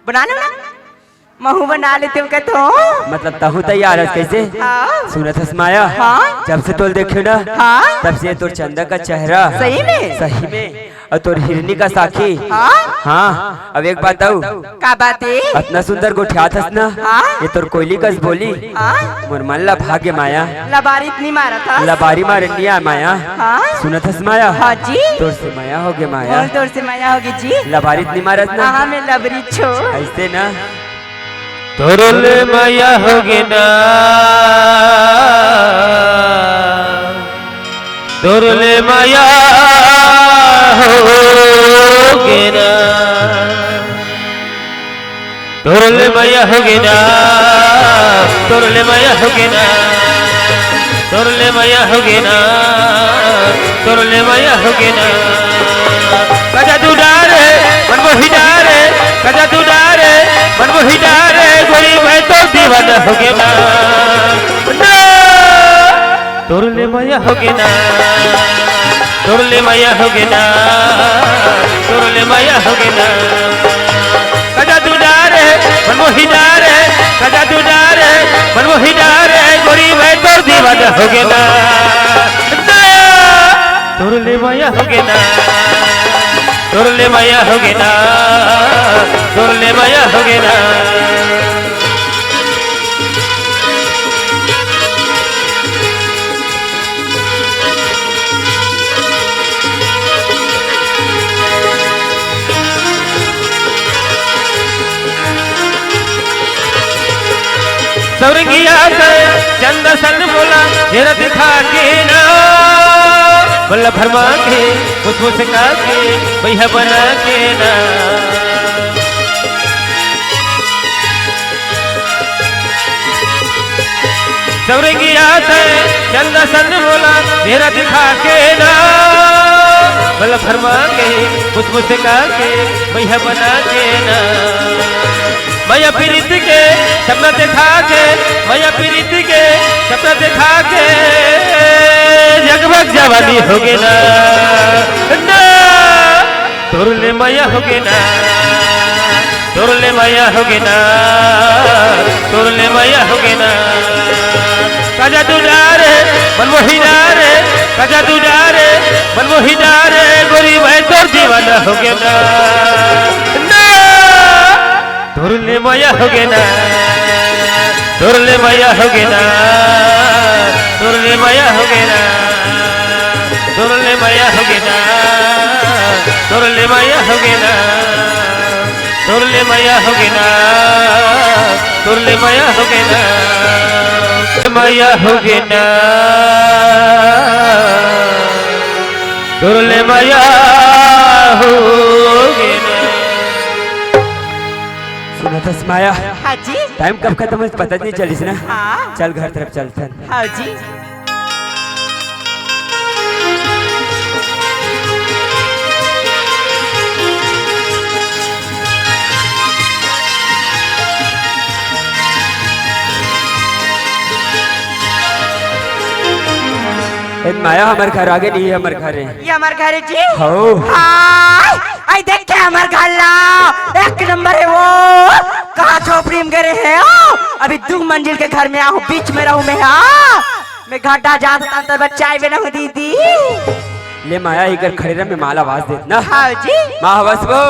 बनाने हो ना महू बना लेते हो क्या तो मतलब तहु तैयार है कैसे हाँ सुना था माया हाँ जब से तोल देखे ना हाँ तब से तोर चंदा का चेहरा सही में सही में और तोर हिरनी का साखी हाँ हाँ अब एक बात आऊ का बात है इतना सुंदर गोठिया थस ना हाँ ये तोर कोयली कस बोली हाँ मोर मन ला भाग्य माया लबारी इतनी मारा था लबारी मारनिया माया हाँ सुना थस माया हाँ जी तोर से माया हो गया माया और दूर से माया होगी जी लबारी इतनी मारत ना हाँ मैं लबरी छो ऐसे ना तोरले माया होगे ना तोरले माया होगे ना तोरले माया होगे ना तोरले माया होगे ना तोरले माया होगे ना तोरले माया होगे ना कजा तू डारे मन मोही डारे कजा तू डारे मन मोही डारे गोरी मैं तो दीवाना हो गया ना तोरले माया हो गया ना तोरले माया हो गया ना तोरले माया हो गया ना कजा तू डारे मन मोही डारे कजा तू डारे मन मोही डारे गोरी मैं तो दीवाना हो गया ना तोरले माया हो गया ना तोरले माया हो गया ना तोरले माया हो गया ना सौरंगिया से चंद सन बोला तेरा दिखा के ना बल्ला भरमा के मुझको सिखा के भैया बना के ना सौरंगिया से चंद सन बोला तेरा दिखा के ना बल्ला भरमा के मुझको सिखा के भैया बना के ना मैया पीड़ित के सपना दिखा के मैया पीड़ित के सपना दिखा के जगमग जवानी हो गए ना तोरले मैया हो गए ना तोरले मैया हो गए ना तोरले मैया हो गए ना कजा तू डारे मन मोही डारे कजा तू डारे मन मोही डारे गोरी मैं तोर दीवाना हो गया ना तोरले माया हो गया ना तोरले माया हो गया ना तोरले माया हो गया ना तोरले माया हो गया ना तोरले माया हो गया ना तोरले माया हो गया ना तोरले माया हो गया ना माया हो गया ना तोरले माया हो गया ना सुना था माया हाँ जी टाइम कब खत्म है पता नहीं चलिस ना हाँ चल घर तरफ चलते हैं हाँ जी माया हमारे घर आगे नहीं है हमारे घर है ये हमारे घर है जी हो हाय आई देख के हमारे घर लाओ एक नंबर है वो कहाँ झोपड़ी में गिरे है अभी 2 मंजिल के घर में आऊँ बीच में रहूँ मैं घाटा जाता था बच्चा आई बना हूँ दीदी ले माया इधर खड़े रह में माला आवाज देना हाँ जी माँ हवस वो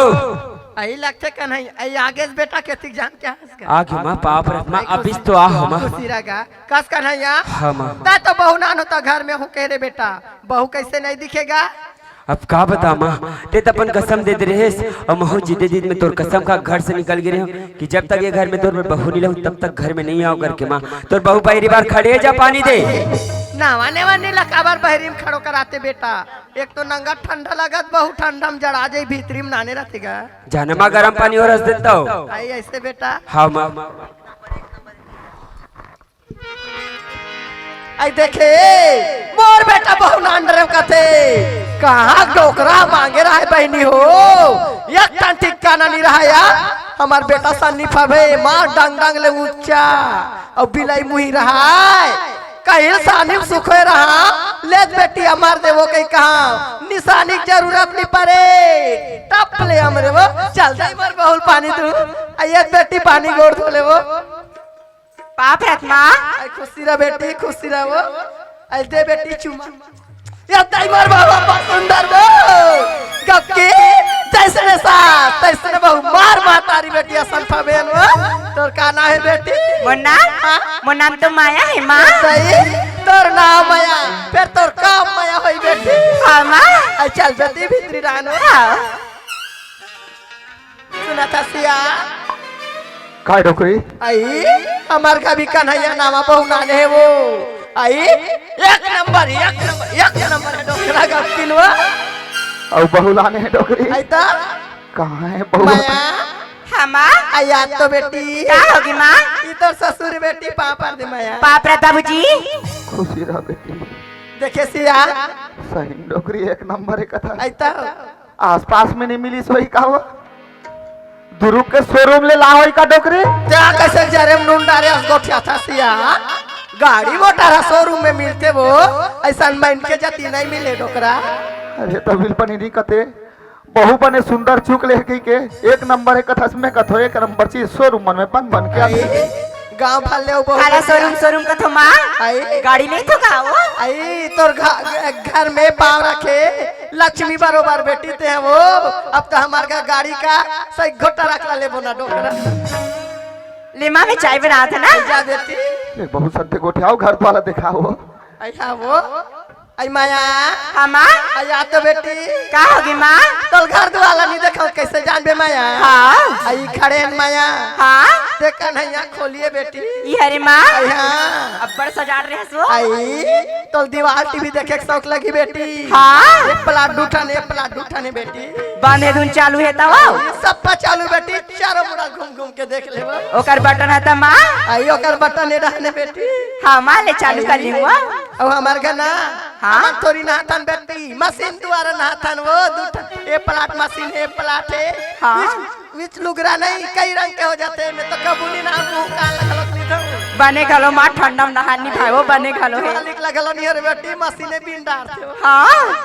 आई लगते का नहीं आई आगे से बेटा के जान क्या हंस आगे माँ पाप रख माँ अभी तो आ हो माँ खुशी रगा कस का नहीं यार हाँ माँ ता तो बहू ना होता घर में हूँ कह रे बेटा बहू कैसे नहीं दिखेगा अब का बता माँ ते तपन कसम दे दे रहे और महू जीते जीत में तोर कसम का घर से निकल गिरे हो कि जब तक ये घर में तोर बहू नहीं रहूं तब तक घर में नहीं आओ करके माँ तोर बहू पहली बार खड़े जा पानी दे नहाने वाने लकाबर बहरी में खड़ो कराते बेटा एक तो नंगा ठंडा लगत बहु ठंडा में जड़ा जाए भीतरी में नहाने रहतेगा जाना माँ गर्म पानी और रस देता हो आई ऐसे बेटा हाँ माँ आई देखे मोर बेटा बहु नांडर कथे कहाँ डोकरा मांगे रहा है बहनी हो एक टन टिक्का ना नहीं रहा यार हमार बेटा सन्नी फबे माँ डंग डंग ले ऊंचा और बिलाई मुही रहा है कहीं सानी सुखे रहा ले बेटी हमार दे वो कहीं कहा निशानी की जरूरत नहीं पड़े टप ले हमरे वो चल जाई मर बहुल पानी तू आइए बेटी पानी गोड़ धोले वो पाप रत्मा आई खुशी रह बेटी खुशी रह वो आई दे बेटी चुमा ये ताई मर बाबा बहुत सुंदर वो गक्के जैसे ने साथ तैसे ने बहु मार मातारी बेटी असल फबेन वो तोर का नाम है बेटी मोर नाम तो माया है माँ सही तोर नाम माया फिर तोर काम माया होई बेटी हाँ माँ आई चल बेटी भीतरी रहनो सुना था सिया काय डोकरी आई हमार का भी कन्हैया नामा बहु नाने है वो आई एक नंबर है डोकरा का किलवा और बहुलाने है डोकरी आई ता कहाँ है बहु माया हाँ माँ आई याद तो बेटी क्या होगी माँ ई तोर ससुर बेटी पापा दे माया पाप रहता बुजी खुशी रह बेटी देखे सिया सही डोकरी एक नंबर है कथा आई ता आसपास में नहीं मिली सोई का हुआ दुरुक के शोरूम ले ला होई का डोकरी क्या कैसे जरेम ढूंढारे गोठिया था सिया गाड़ी मोटारा शोरूम में मिलते वो ऐसा माइंड के जाती नहीं मिले डोकरा अरे तो बिल पनी नहीं कते बहु बने सुंदर चूक ले के एक नंबर है कथा में कथो एक नंबर चीज शोरूम में बन के आई गांव फाले वो काला शोरूम का तो माँ आई गाड़ी नहीं तो का वो आई तोर घर में पाव रखे लक्ष्मी बरोबर बेटी थे वो अब तो हमारे गाड़ी का सही घोटा रख ले बोना डोकरा लिमा में चाय बना था ना जा बेटी ले बहुत सत्य गोठियाओ घर वाला दिखाओ आई हाँ वो आई माया हाँ माँ आई आ तो बेटी क्या होगी माँ तोर घर द्वाला नहीं देखा कैसे जान बे माया हाँ आई खड़े हैं माया हाँ देखा नहीं यहाँ खोलिए बेटी ये हरे माँ आई हाँ अब्बर सजा रहे सो आई तो दीवार टीवी देखे के शौक लगी बेटी हाँ एक प्लाट दूठाने बेटी बांधे धुन चालू है तब सब पर चालू बेटी चारों मुड़ा घूम घूम के देख ले ओकर बटन है माँ आई ओकर बटन रहने बेटी हाँ माँ ले चालू कर ली हुआ अब हमार का ना हाँ थोड़ी नहाथन बेटी मशीन द्वारा नहाथन वो दूठन ए प्लाट मशीन है प्लाट है हाँ विच लुगरा नहीं कई रंग के हो जाते हैं मैं तो कबूली ना मुंह का लगल नहीं था बने घलो माँ ठंडा में नहानी भाई वो बने घलो है मालिक लगल नहीं रे बेटी मशीने बिन डार थे हाँ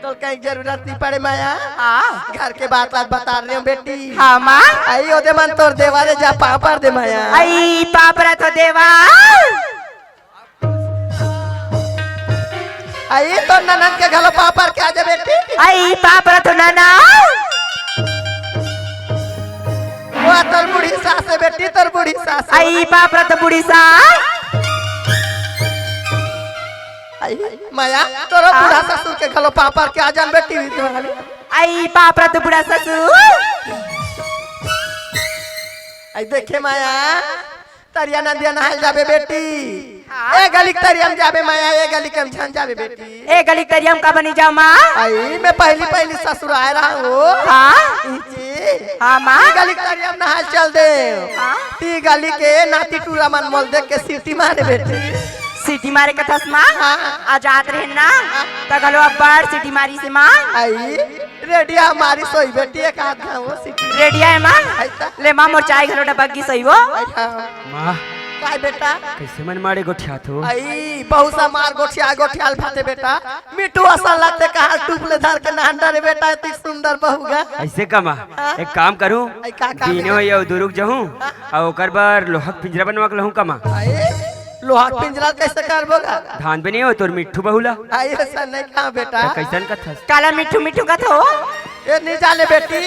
तो कहीं जरूरत नहीं पड़े माया हाँ घर के बात बता रही हूँ बेटी हाँ माँ आई ओदे मन तोर देवारे जा पापड़ दे माया आई पापरा तो देवा आई तो ननन के घलो पापड़ के आजा बेटी आई पापरा तो नाना वो तोर बूढ़ी सास है बेटी तोर बूढ़ी सास आई पापरा तो बुढ़ी सा आई माया तोरो बूढ़ा ससुर के घलो पापड़ के आ जान बेटी तुम्हारी आई पापरा तो बुढ़ा ससुर आई देखे माया तरिया नदिया नहाल जाबे बेटी ए गली तरिया में जाबे माया ए गली के छन जाबे बेटी ए गली करियम का बनी जाओ माँ आई मैं पहली ससुर आए रहा हूँ हाँ हाँ माँ गली तरिया में नहाल चल दे ती गली के नाती टूरा मन मोल देख के सीटी मारे बेटी सीटी मारे का थस माँ आज आत रहे ना तो गलो अब्बर सीटी मारी से माँ आई रेडिया हमारी सोई बेटी एक हाथ में वो सीटी रेडिया है माँ ले माँ मोर चाय घलो डबग्गी सही वो माँ काय बेटा कैसे मन मारे गोठिया तो आई बहुत सा मार गोठियाल भाते बेटा मिठू असल लगते कहा टूपले धर के नहंडा रे बेटा इतनी सुंदर बहुगा ऐसे कमा एक काम करूं आई का काम दीने हो या दुरुक जाऊं और ओकर बार लोहा के पिंजरा बनवा के लहूं कमा आई लोहा के पिंजरा कैसे करबोगा धान बने हो तोर मिट्ठू बहुला आई ऐसा नहीं कहा बेटा कैसन का था काला मिठू मिठू का थो ये नहीं जाने बेटी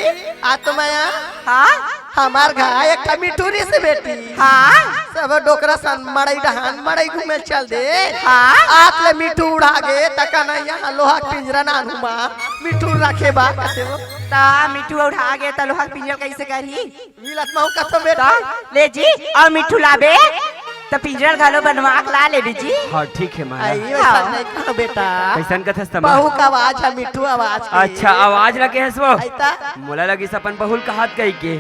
आ तो माया हाँ हमार घर एक मिठूरी से बेटी हाँ सब डोकरा सन मड़ई डहान मड़ई घूमे चल दे हाँ आप ले मिठू उड़ा गे तका नहीं यहाँ लोहा के पिंजरा ना घुमा मिठू रखे बा कहते वो ता मिठू उठा गए तो लोहा पिंजरा कैसे करी मिलत महू कथो बेटा ले जी और मिठू लाबे तो पिंजरा घालो बनवा के ला ले जी हाँ ठीक है माँ आई ऐसा नहीं कहो बेटा कैसन का था बहू का आवाज है मिठू आवाज की। अच्छा आवाज लगे है सो ऐता मोला लगी सपन बहुल का हाथ कही के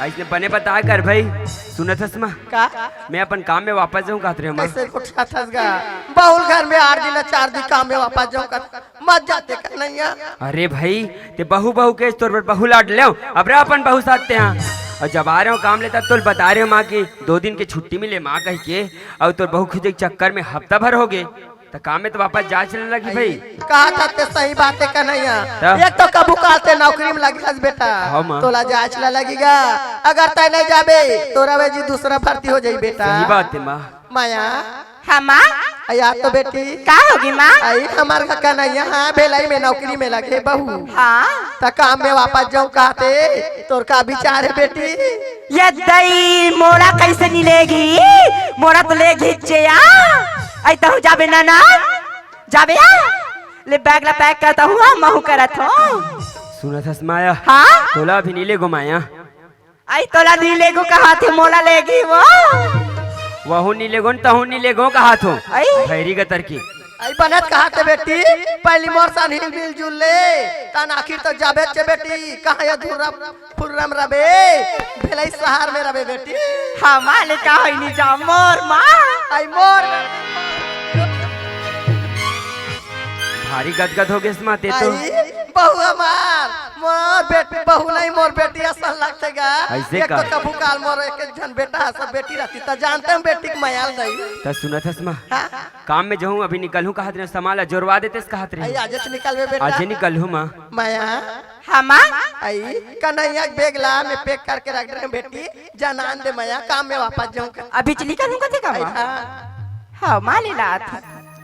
ऐसने बने बता कर भाई सुनत हस माँ का मैं अपन काम में वापस जाऊँ कहते रहे माँ कैसे कुछ थसगा बहुल घर में 8 दिन 4 दिन काम में वापस जाऊं कर मत जाते कर नहीं है। अरे भाई ते बहू बहू के तोर पर बहू लाट ले अब रे अपन बहू साथते हैं और जब आ रहे हो काम लेता तो बता रहे हो माँ की 2 दिन की छुट्टी मिले माँ कह के और तोर बहू खुद एक चक्कर में हफ्ता भर हो गए तो काम में तो वापस जा चलने लगी भाई। कहा था ते सही बात है कन्हैया। क्या? एक तो कबू कालते नौकरी में लगी बेटा, हाँ माँ। तोला जांच ला लगेगा। अगर तय नहीं जाबे तोरा वे जी दूसरा भर्ती हो जाई बेटा। सही बात है माँ। माया हाँ माँ या तो बेटी का होगी माँ? आई हमार का कन्हैया हाँ बेलाई में नौकरी में लगे बहू। हाँ त काम में वापस जाऊं कहते तोर का विचार है बेटी? ये दई मोड़ा कैसे मिलेगी? मोड़ा तो ले घिचे आई तो जाबे ना जाबे ले बैग ला पैक करता हूँ महू करत हो। सुना था माया। हाँ तोला भी नीले घुमाया। आई तोला नीले को कहा थे मोला लेगी वो। वहू नीले गो तहू नीले गो कहा थो आई खैरी का तरकी। आई बनत कहा थे बेटी पहली मोर सन हिल मिल जुल ले तन आखिर तक जाबे चे बेटी। कहाँ या धुर्रा फुर्रम रबे भेलाई सहार में रबे बेटी। हमारे का है नी जा मोर माँ। आई मोर भारी गदगद हो गए इसमें ते तो। आई बहू हमार मोर बेटी बहू नहीं मोर बेटी असल लगतेगा। ऐसे एक का? तो कबू काल मोर एक जन बेटा सब बेटी रहती तो जानते हम बेटी के मयाल नहीं। तो सुना था इसमें हाँ? काम में जाऊँ अभी निकल हूँ कहा संभाला जोरवा देते कहा आई आज निकल बे बेटा। आज निकल हूँ माँ। माया हाँ माँ आई कन्हैया के बैग ला मैं पैक करके रख रहे बेटी जनान दे माया काम में वापस जाऊँ। अभी चली करूँ कथे का माँ? हाँ माँ ले ला था।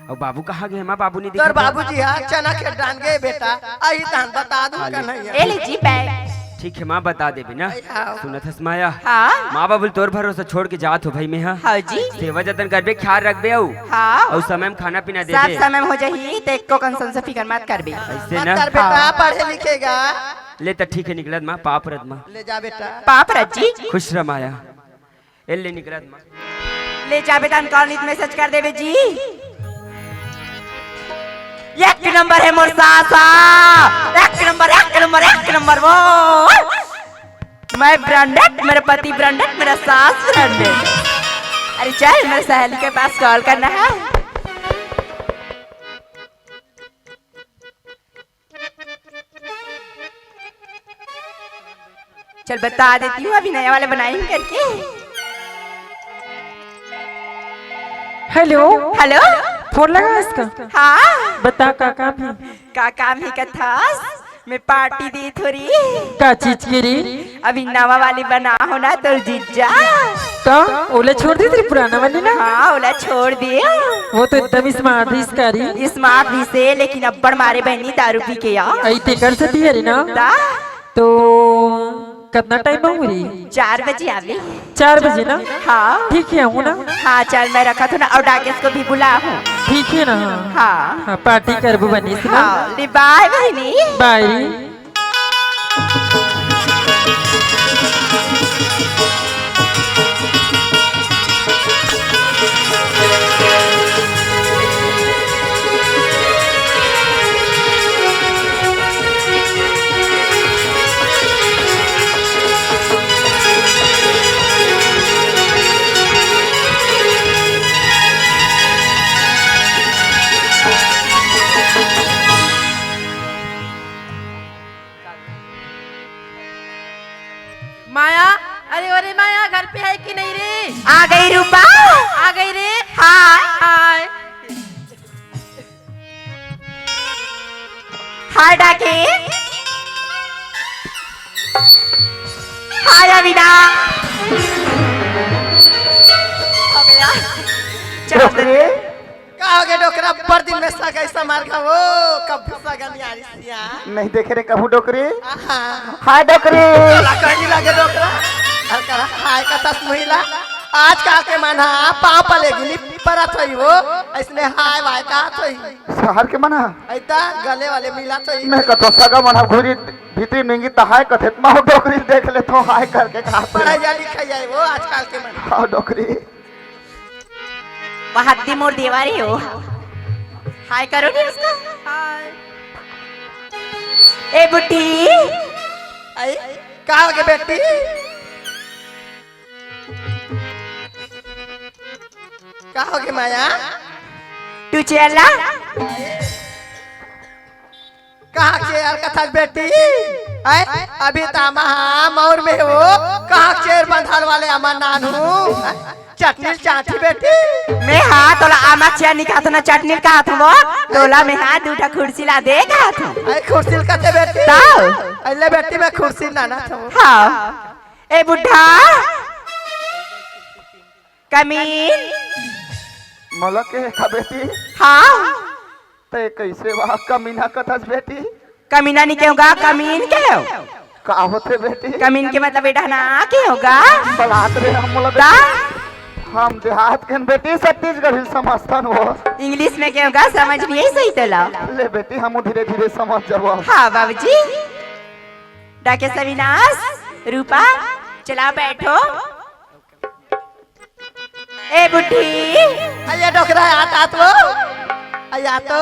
और बाबू कहाँ गए माँ? बाबू नहीं तोर दिखा। बाबूजी हाँ चना के डान गए बेटा। आई तहन बता दूं कन्हैया। ए लीजिए बैग। ठीक है माँ बता दे बिना। हाँ। सुना था माया। हाँ माँ बाबू तोर भरोसा छोड़ के जात हो भाई मैं। हाँ हाँ जी सेवा जतन करबे ख्याल रखबे औ हाँ और समय में खाना पीना दे साथ दे। समय में हो जाही तो एक को कंसन से फिकर मत कर भी। ऐसे मत ना कर बेटा पढ़े लिखेगा। ले तो ठीक है निकलत माँ पाप रत माँ। ले जा बेटा। पाप रजी खुश रह माया। ए ले निकलत माँ। ले जा बेटा कॉलेज मैसेज कर देवे जी। एक नंबर है मोर सासा। एक नंबर वो। मैं ब्रांडेड मेरा पति ब्रांडेड मेरा सास ब्रांडेड। अरे चल मेरे सहेली के पास कॉल करना है। चल बता देती हूँ अभी नया वाले बनाएंगे करके। हेलो हेलो फोन लगा इसका? हाँ बता का काम है? का काम है कथास मैं पार्टी दी थोड़ी। का चीज के रे? अभी नवा वाली बना हो ना तो जीजा। का ओला छोड़ दी तेरी पुराना वाली ना? हाँ ओला छोड़ दिया। वो तो एकदम स्मार्ट है इसका री। स्मार्ट भी से लेकिन अब्बड़ मारे बहनी दारू पी के यार। आई ते कर सकती है रे ना? दा तो कितना टाइम हो रही? 4 बजे आवी। 4 बजे ना? हाँ ठीक है हूँ ना? हाँ चल मैं रखा था ना और डाकेश को भी बुला हूँ। ठीक है ना? हाँ हाँ पार्टी करबो बनी से ना? हाँ ले बाय बहनी। बाय। माया अरे अरे माया घर पे है कि नहीं रे? आ गई रूपा। आ गई रे। हाय हाय हाय डाकेश। हाय अविना। हो गया चल का हो गया डोकरा पर दिन में सगा ऐसा मार खा वो कब सगा नहीं आ रही सिया। नहीं देखे रे कबू डोकरी। हाय डोकरी कहीं लगे डोकरा हल्का हाय का तस महिला आज का के माना पाँव पलेगी नी परत होई वो इसने हाय वाय का होई शहर के मना ऐता गले वाले मिला तो मैं कतो सगा मना घुरी भीतरी मेंगी त हाय कथे मा डोकरी देख ले तो हाय करके कहा पढ़ाई जा लिखाई जाए वो आजकल के माना। हां डोकरी हद्दी मोर दीवारी हो। हाय करो नी उसको। हाय ए बुट्टी आई का हो गया बेटी? का हो गया माया? तू चला। कहाँ चेयर कथा बेटी आए अभी तो हम मौर में हो कहाँ चेयर बंधाल वाले अमर नानू चटनी चाटी बेटी मैं हाँ तोला आमा चिया निकाथ ना चटनी का हाथ वो तोला में हाँ दूटा कुर्सी ला दे का हाथ आई कुर्सी कते बेटी ताऊ अल्ले बेटी में कुर्सी ना ना था हाँ ए बुढ़ा कमीन मला के खा बेटी हाँ ते कैसे वहाँ कमीना कथस बेटी कमीना नहीं क्योंगा कमीन क्यों का होते बेटी कमीन के मतलब बेटा ना क्यों होगा बलात रे हम मोला ता हम देहात के बेटी छत्तीसगढ़ समझतन हो इंग्लिश में क्यों होगा समझ नहीं सही तला ले बेटी हम धीरे धीरे समझ जाबो हाँ बाबूजी डाके सविनाश रूपा चला बैठो ए बुढ़ी आया डोकरा आता तो आया तो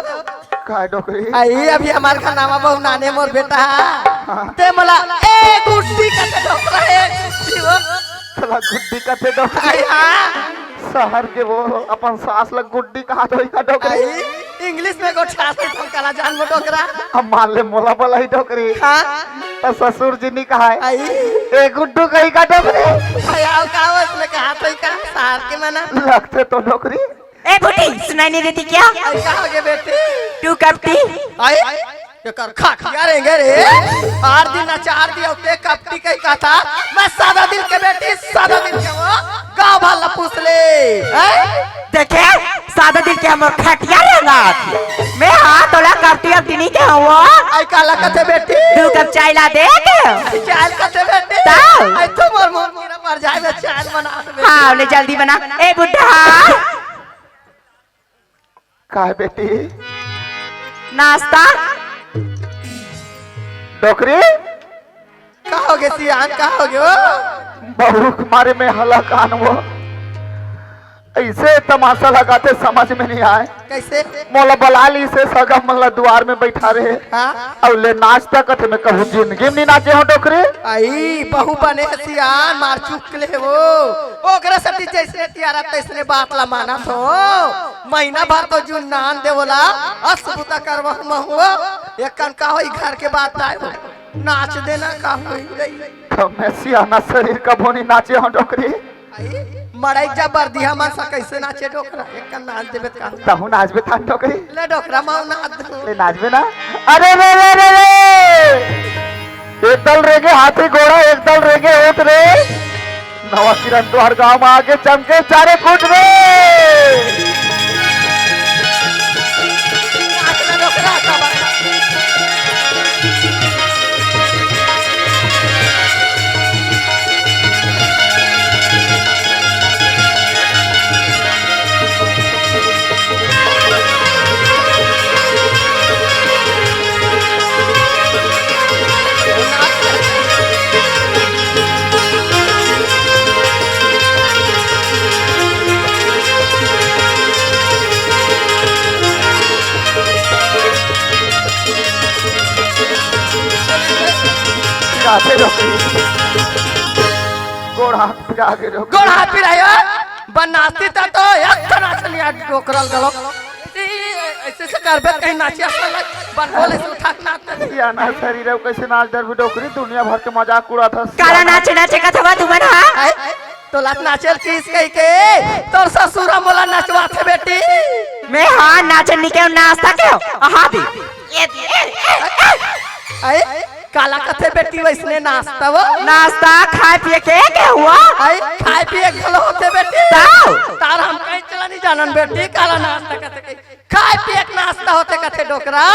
का डोकरी आई अभी हमार का नामा बहु नाने मोर बेटा ते मला ए गुड्डी का डोकरा है चला गुड्डी का ते डोकरी आई हाँ शहर के वो अपन सास लग गुड्डी कहा तो का डोकरी आई इंग्लिश में गोठा से तो कला जान मो डोकरा हम मान ले मोला बोला ही डोकरी हाँ तो ससुर जी ने कहा है आई ए गुड्डू कहीं का डोकरी आया का उसने कहा तो का सार के मना लगते तो डोकरी ए बुढ़ी सुनाई नहीं देती क्या आई कहा के बेटी तू कपटी आई ये कर खा खिया रहेंगे रे 8 दिन ना 4 दिन होते कपटी कहीं का था मैं सादा दिल के बेटी सादा दिल के वो गांव वाला पूछ ले देखे सादा दिल के हम खटिया रहेगा मैं हाँ तोला कपटी अब नहीं क्या हुआ आई काला कथे बेटी तू कब चाय ला दे चाल कथे बेटी ताऊ। आई तो मोर मोर मेरा मर जाए मैं चाल बना दे हाँ ले जल्दी बना ए बुढ़ा का है बेटी नाश्ता डोकरी कहोगे सियान कहोगे ओ बहू मारे में हला कान वो ऐसे तमाशा लगाते समझ में नहीं आए कैसे मोला बलाली से सगा मला द्वार में बैठा रहे हाँ और ले नाचता कथे में कहूँ जिंदगी में नहीं नाचे हो डोकरे आई बहु बने सियान मार चुक ले वो ओकरा सती जैसे तियारा तैसने बात ला माना तो महीना भर तो जुन नान दे बोला असबुता करवा महुआ एक कन का होई घर के बात आए हो नाच देना का होई तो मैं सियाना शरीर का बोनी नाचे हो डोकरी मड़ाई जब बर्दिया मासा कैसे नाचे डोकरा एक कन नाच देबे का तहु नाचबे था डोकरी ले डोकरा माऊ नाच दो ले नाचबे ना अरे रे रे रे रे एक दल रेगे हाथी घोड़ा एक दल रेगे ऊंट रे नवा किरण द्वार गांव में आगे चमके चारे कूट रे नाच ले डोकरा का बात आगे डोकरी गोड़ हाथ पिरा के डोकरी गोड़ हाथ पिरायो बनाती था तो एक नाच लिया डोकरल गलो ऐसे से करबे कहीं नाचिया बन बोले से उठा नाच सियाना शरीर है कैसे नाच दर भी डोकरी दुनिया भर के मजाक उड़ा था काला नाचे नाचे का थवा तुमन हाँ तो लात नाचल किस कही के तोर ससुरा मोला नचवा थे बेटी मैं हाँ नाचन नहीं क्यों नाश्ता क्यों हाँ दी आई काला कथे बेटी वैसने नाश्ता वो नाश्ता खाए पिए के क्या हुआ आई खाए पिए गलो होते बेटी ताऊ। तार हम कहीं चला नहीं जानन बेटी काला नाश्ता कथे कहीं खाए पिए के नाश्ता होते कथे डोकरा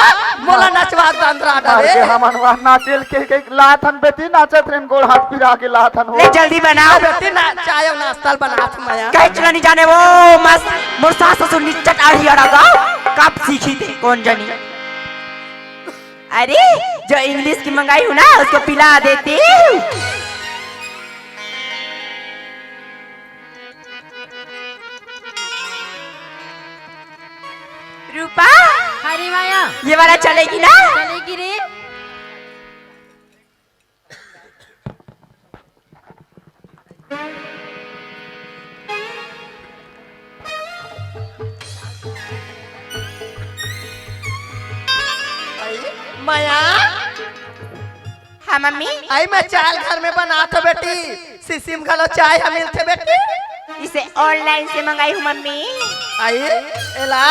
मोला नचवा दंदरा डरे आगे हमन वहाँ नाचेल के लाथन बेटी नाचत रेन गोड़ हाथ पिरा के लाथन ले हो जल्दी बनाओ बेटी ना चाय नाश्ता बनात माया कहीं चला नहीं जाने वो मस्त मुर्सा ससुर निचट आड़ी अड़ागा कब सीखी थी कौन जानी अरे जो इंग्लिश की मंगाई हूँ ना उसको पिला देती रूपा अरे माया ये वाला चलेगी ना चलेगी रे माया हाँ मम्मी आई मैं चाय घर में बना था बेटी सिसिम घलो चाय हम मिलते बेटी इसे ऑनलाइन से मंगाई हूँ मम्मी। आई एला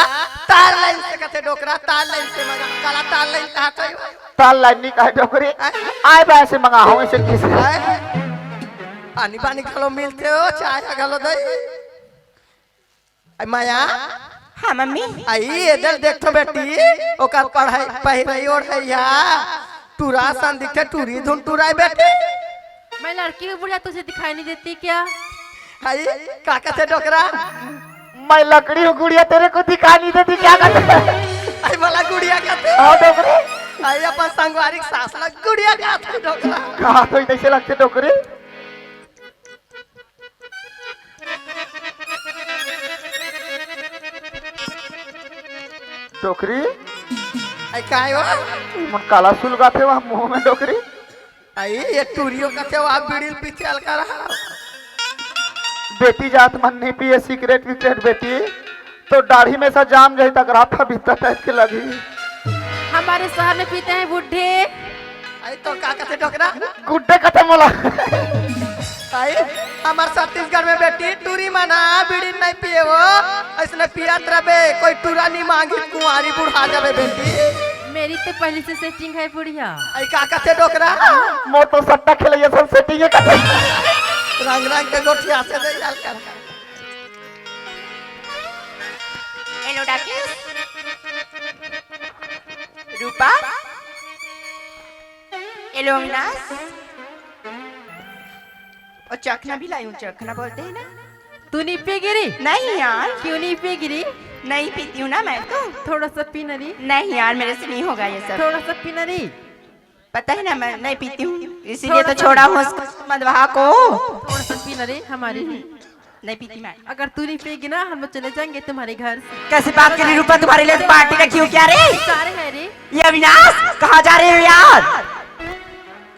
तार लाइन से कथे डोकरा तार लाइन से मंगा काला तार लाइन कहा था ताल लाइन का डोकरी आए बा से मंगा हो ऐसे किसे पानी पानी घलो मिलते हो चाय घलो दई आई माया हाँ मम्मी आई इधर देखो बेटी ओकर पढ़ाई पहिरई और है या टूरा सन दिखे टूरी धुन टूराई बेटी मैं लड़की हूँ बुढ़िया, तुझे दिखाई नहीं देती क्या? आई का कथे डोकरा मैं लकड़ी हूँ गुड़िया तेरे को दिखा नहीं देती क्या करते आई वाला गुड़िया कथे हाँ डोकरी आई अपन संगवारी सास लग गुड़िया कथे डोकरा कहाँ तो ऐसे लगते डोकरी डोकरी आई काय हो मन काला सुलगा थे वहाँ मुंह में डोकरी आई ये टूरियो कथे आप बीड़ी पीछे हल्का रहा बेटी जात मन नहीं पिए सिगरेट विगरेट बेटी तो दाढ़ी में सा जाम जाए तक राफा भीतर टाइप के लगी हमारे शहर में पीते हैं बुढ़े। आई तो का कथे डोकरा गुड्डे कथे मोला आई हमार छत्तीसगढ़ में बेटी टूरी मना बीड़ी नहीं पिए वो ऐसने पियत रबे कोई टूरा नहीं मांगी कुंवारी बुढ़ा जावे बेटी मेरी तो पहले से सेटिंग है बुढ़िया। आई का कथे डोकरा मो तो सट्टा खेले सब सेटिंग कथे रंग रंग के गोठिया से दे डाल कर हेलो डाकिस रूपा हेलो अविनाश और चखना भी लाई हूँ, चखना बोलते हैं ना। तू नहीं पी गिरी? नहीं यार क्यों नहीं पी गिरी? नहीं पीती हूँ ना मैं तो। थोड़ा सा पी नरी। नहीं यार मेरे से नहीं होगा ये सब। थोड़ा सा पी नरी। पता है ना मैं नहीं पीती हूँ इसीलिए तो छोड़ा हूँ मदवाहा को। थोड़ा सा पी नरी हमारी नहीं पीती मैं। अगर तू नहीं पिएगी ना हम लोग चले जाएंगे तुम्हारे घर से। कैसे बात कर रही रूपा, तुम्हारे लिए पार्टी रखी हूँ क्या रे? सारे है रे। ये अविनाश कहाँ जा रहे हो यार?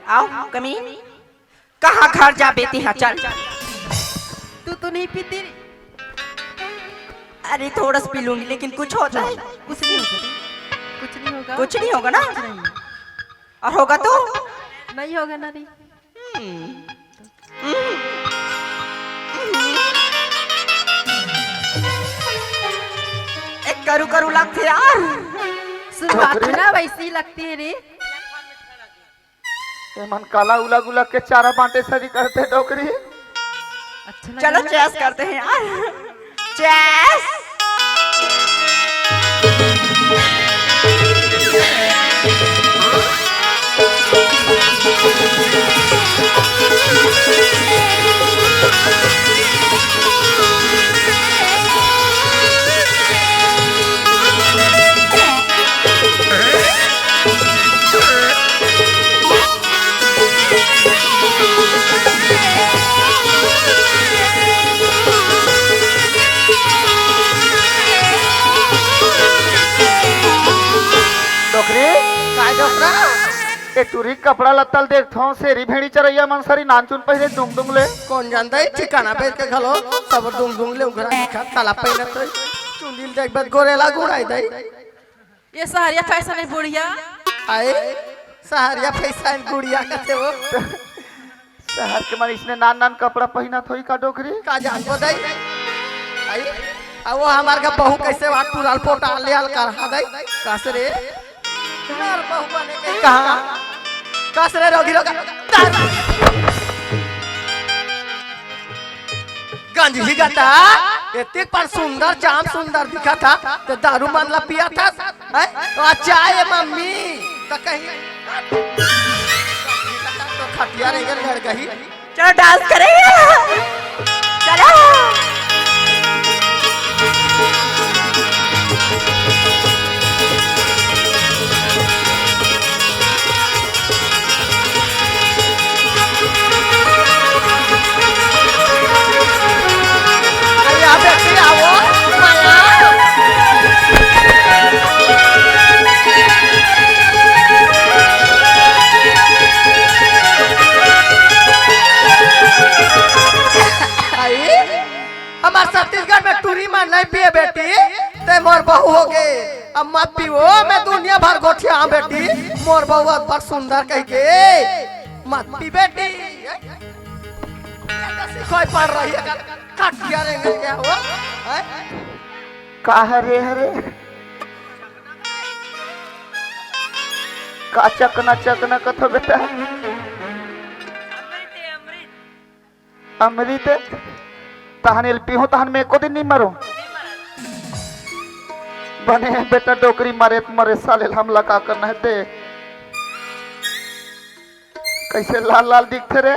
आओ कमी कहाँ घर जा बेटी है चल। तू तो नहीं पीती। अरे थोड़ा सा पी लूंगी लेकिन कुछ होता है? कुछ नहीं होगा। कुछ नहीं होगा। कुछ नहीं होगा ना? नहीं। और होगा तो? नहीं होगा ना रे। एक करू करू लगते यार। शुरुआत में ना वैसी लगती है रे। ये मन काला उला गुला के चारा बांटे सरी करते डोकरी। अच्छा चलो चेस करते हैं यार। चेस डोकरी काय डोकरा ए टूरी कपड़ा लत्तल देखथो सेरी भेड़ी चरैया मन सारी नानचुन पहले डुंग डुंग ले कौन जानता है ठिकाना पे के घलो सब दुंग दुंग ले उघरा दिखा ताला पहले तो चुंदिल देख बद गोरेला गुड़ाई दई ये सहरिया फैशन है बुढ़िया। आए सहारिया पैसा गुड़िया कथे वो शहर के मन इसने नान नान कपड़ा पहना थोई का डोकरी का जान को दई आई आ वो हमार का बहू कैसे वा टूराल पोटा ले आल कर हा दई कासरे यार बहू बने के कहां कासरे रोगी रोगा गंज ही गाता इतने पर सुंदर चाम सुंदर दिखा था तो दारू मानला पिया था है तो चाय मम्मी तो कहीं तो खटिया रह गई लड़ गई चलो डांस करेंगे चलो। अरे आप ऐसे आओ माया आई अब मत पियो मैं दुनिया भर गोठिया हाँ बेटी मोर बउआ बड़ सुंदर कह के मत पी बेटी कोई पढ़ रही है काट दिया रहेंगे क्या हुआ का हरे हरे का चकना चकना कथो बेटा अमृत तहन पीहू तहन में एको दिन नहीं मरो बने बेटा डोकरी मारे मरे साले हमला का करना है दे कैसे लाल लाल दिखते रे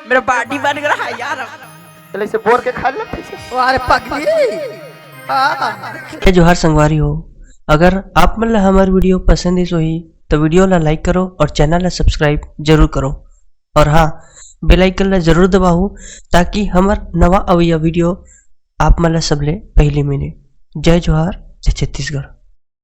मेरा बॉडी बन रहा है यार पहले से बोर के खा लेते से अरे पगली जय जोहार संगवारी हो अगर आप मतलब हमारी वीडियो पसंद है सोही तो वीडियो ला लाइक करो और चैनल ला सब्सक्राइब जरूर करो और हाँ बेल आइकन ला जरूर दबाओ ताकि हमार नवा अवैया वीडियो आप मतलब सबले पहले मिले। जय जोहार जय छत्तीसगढ़।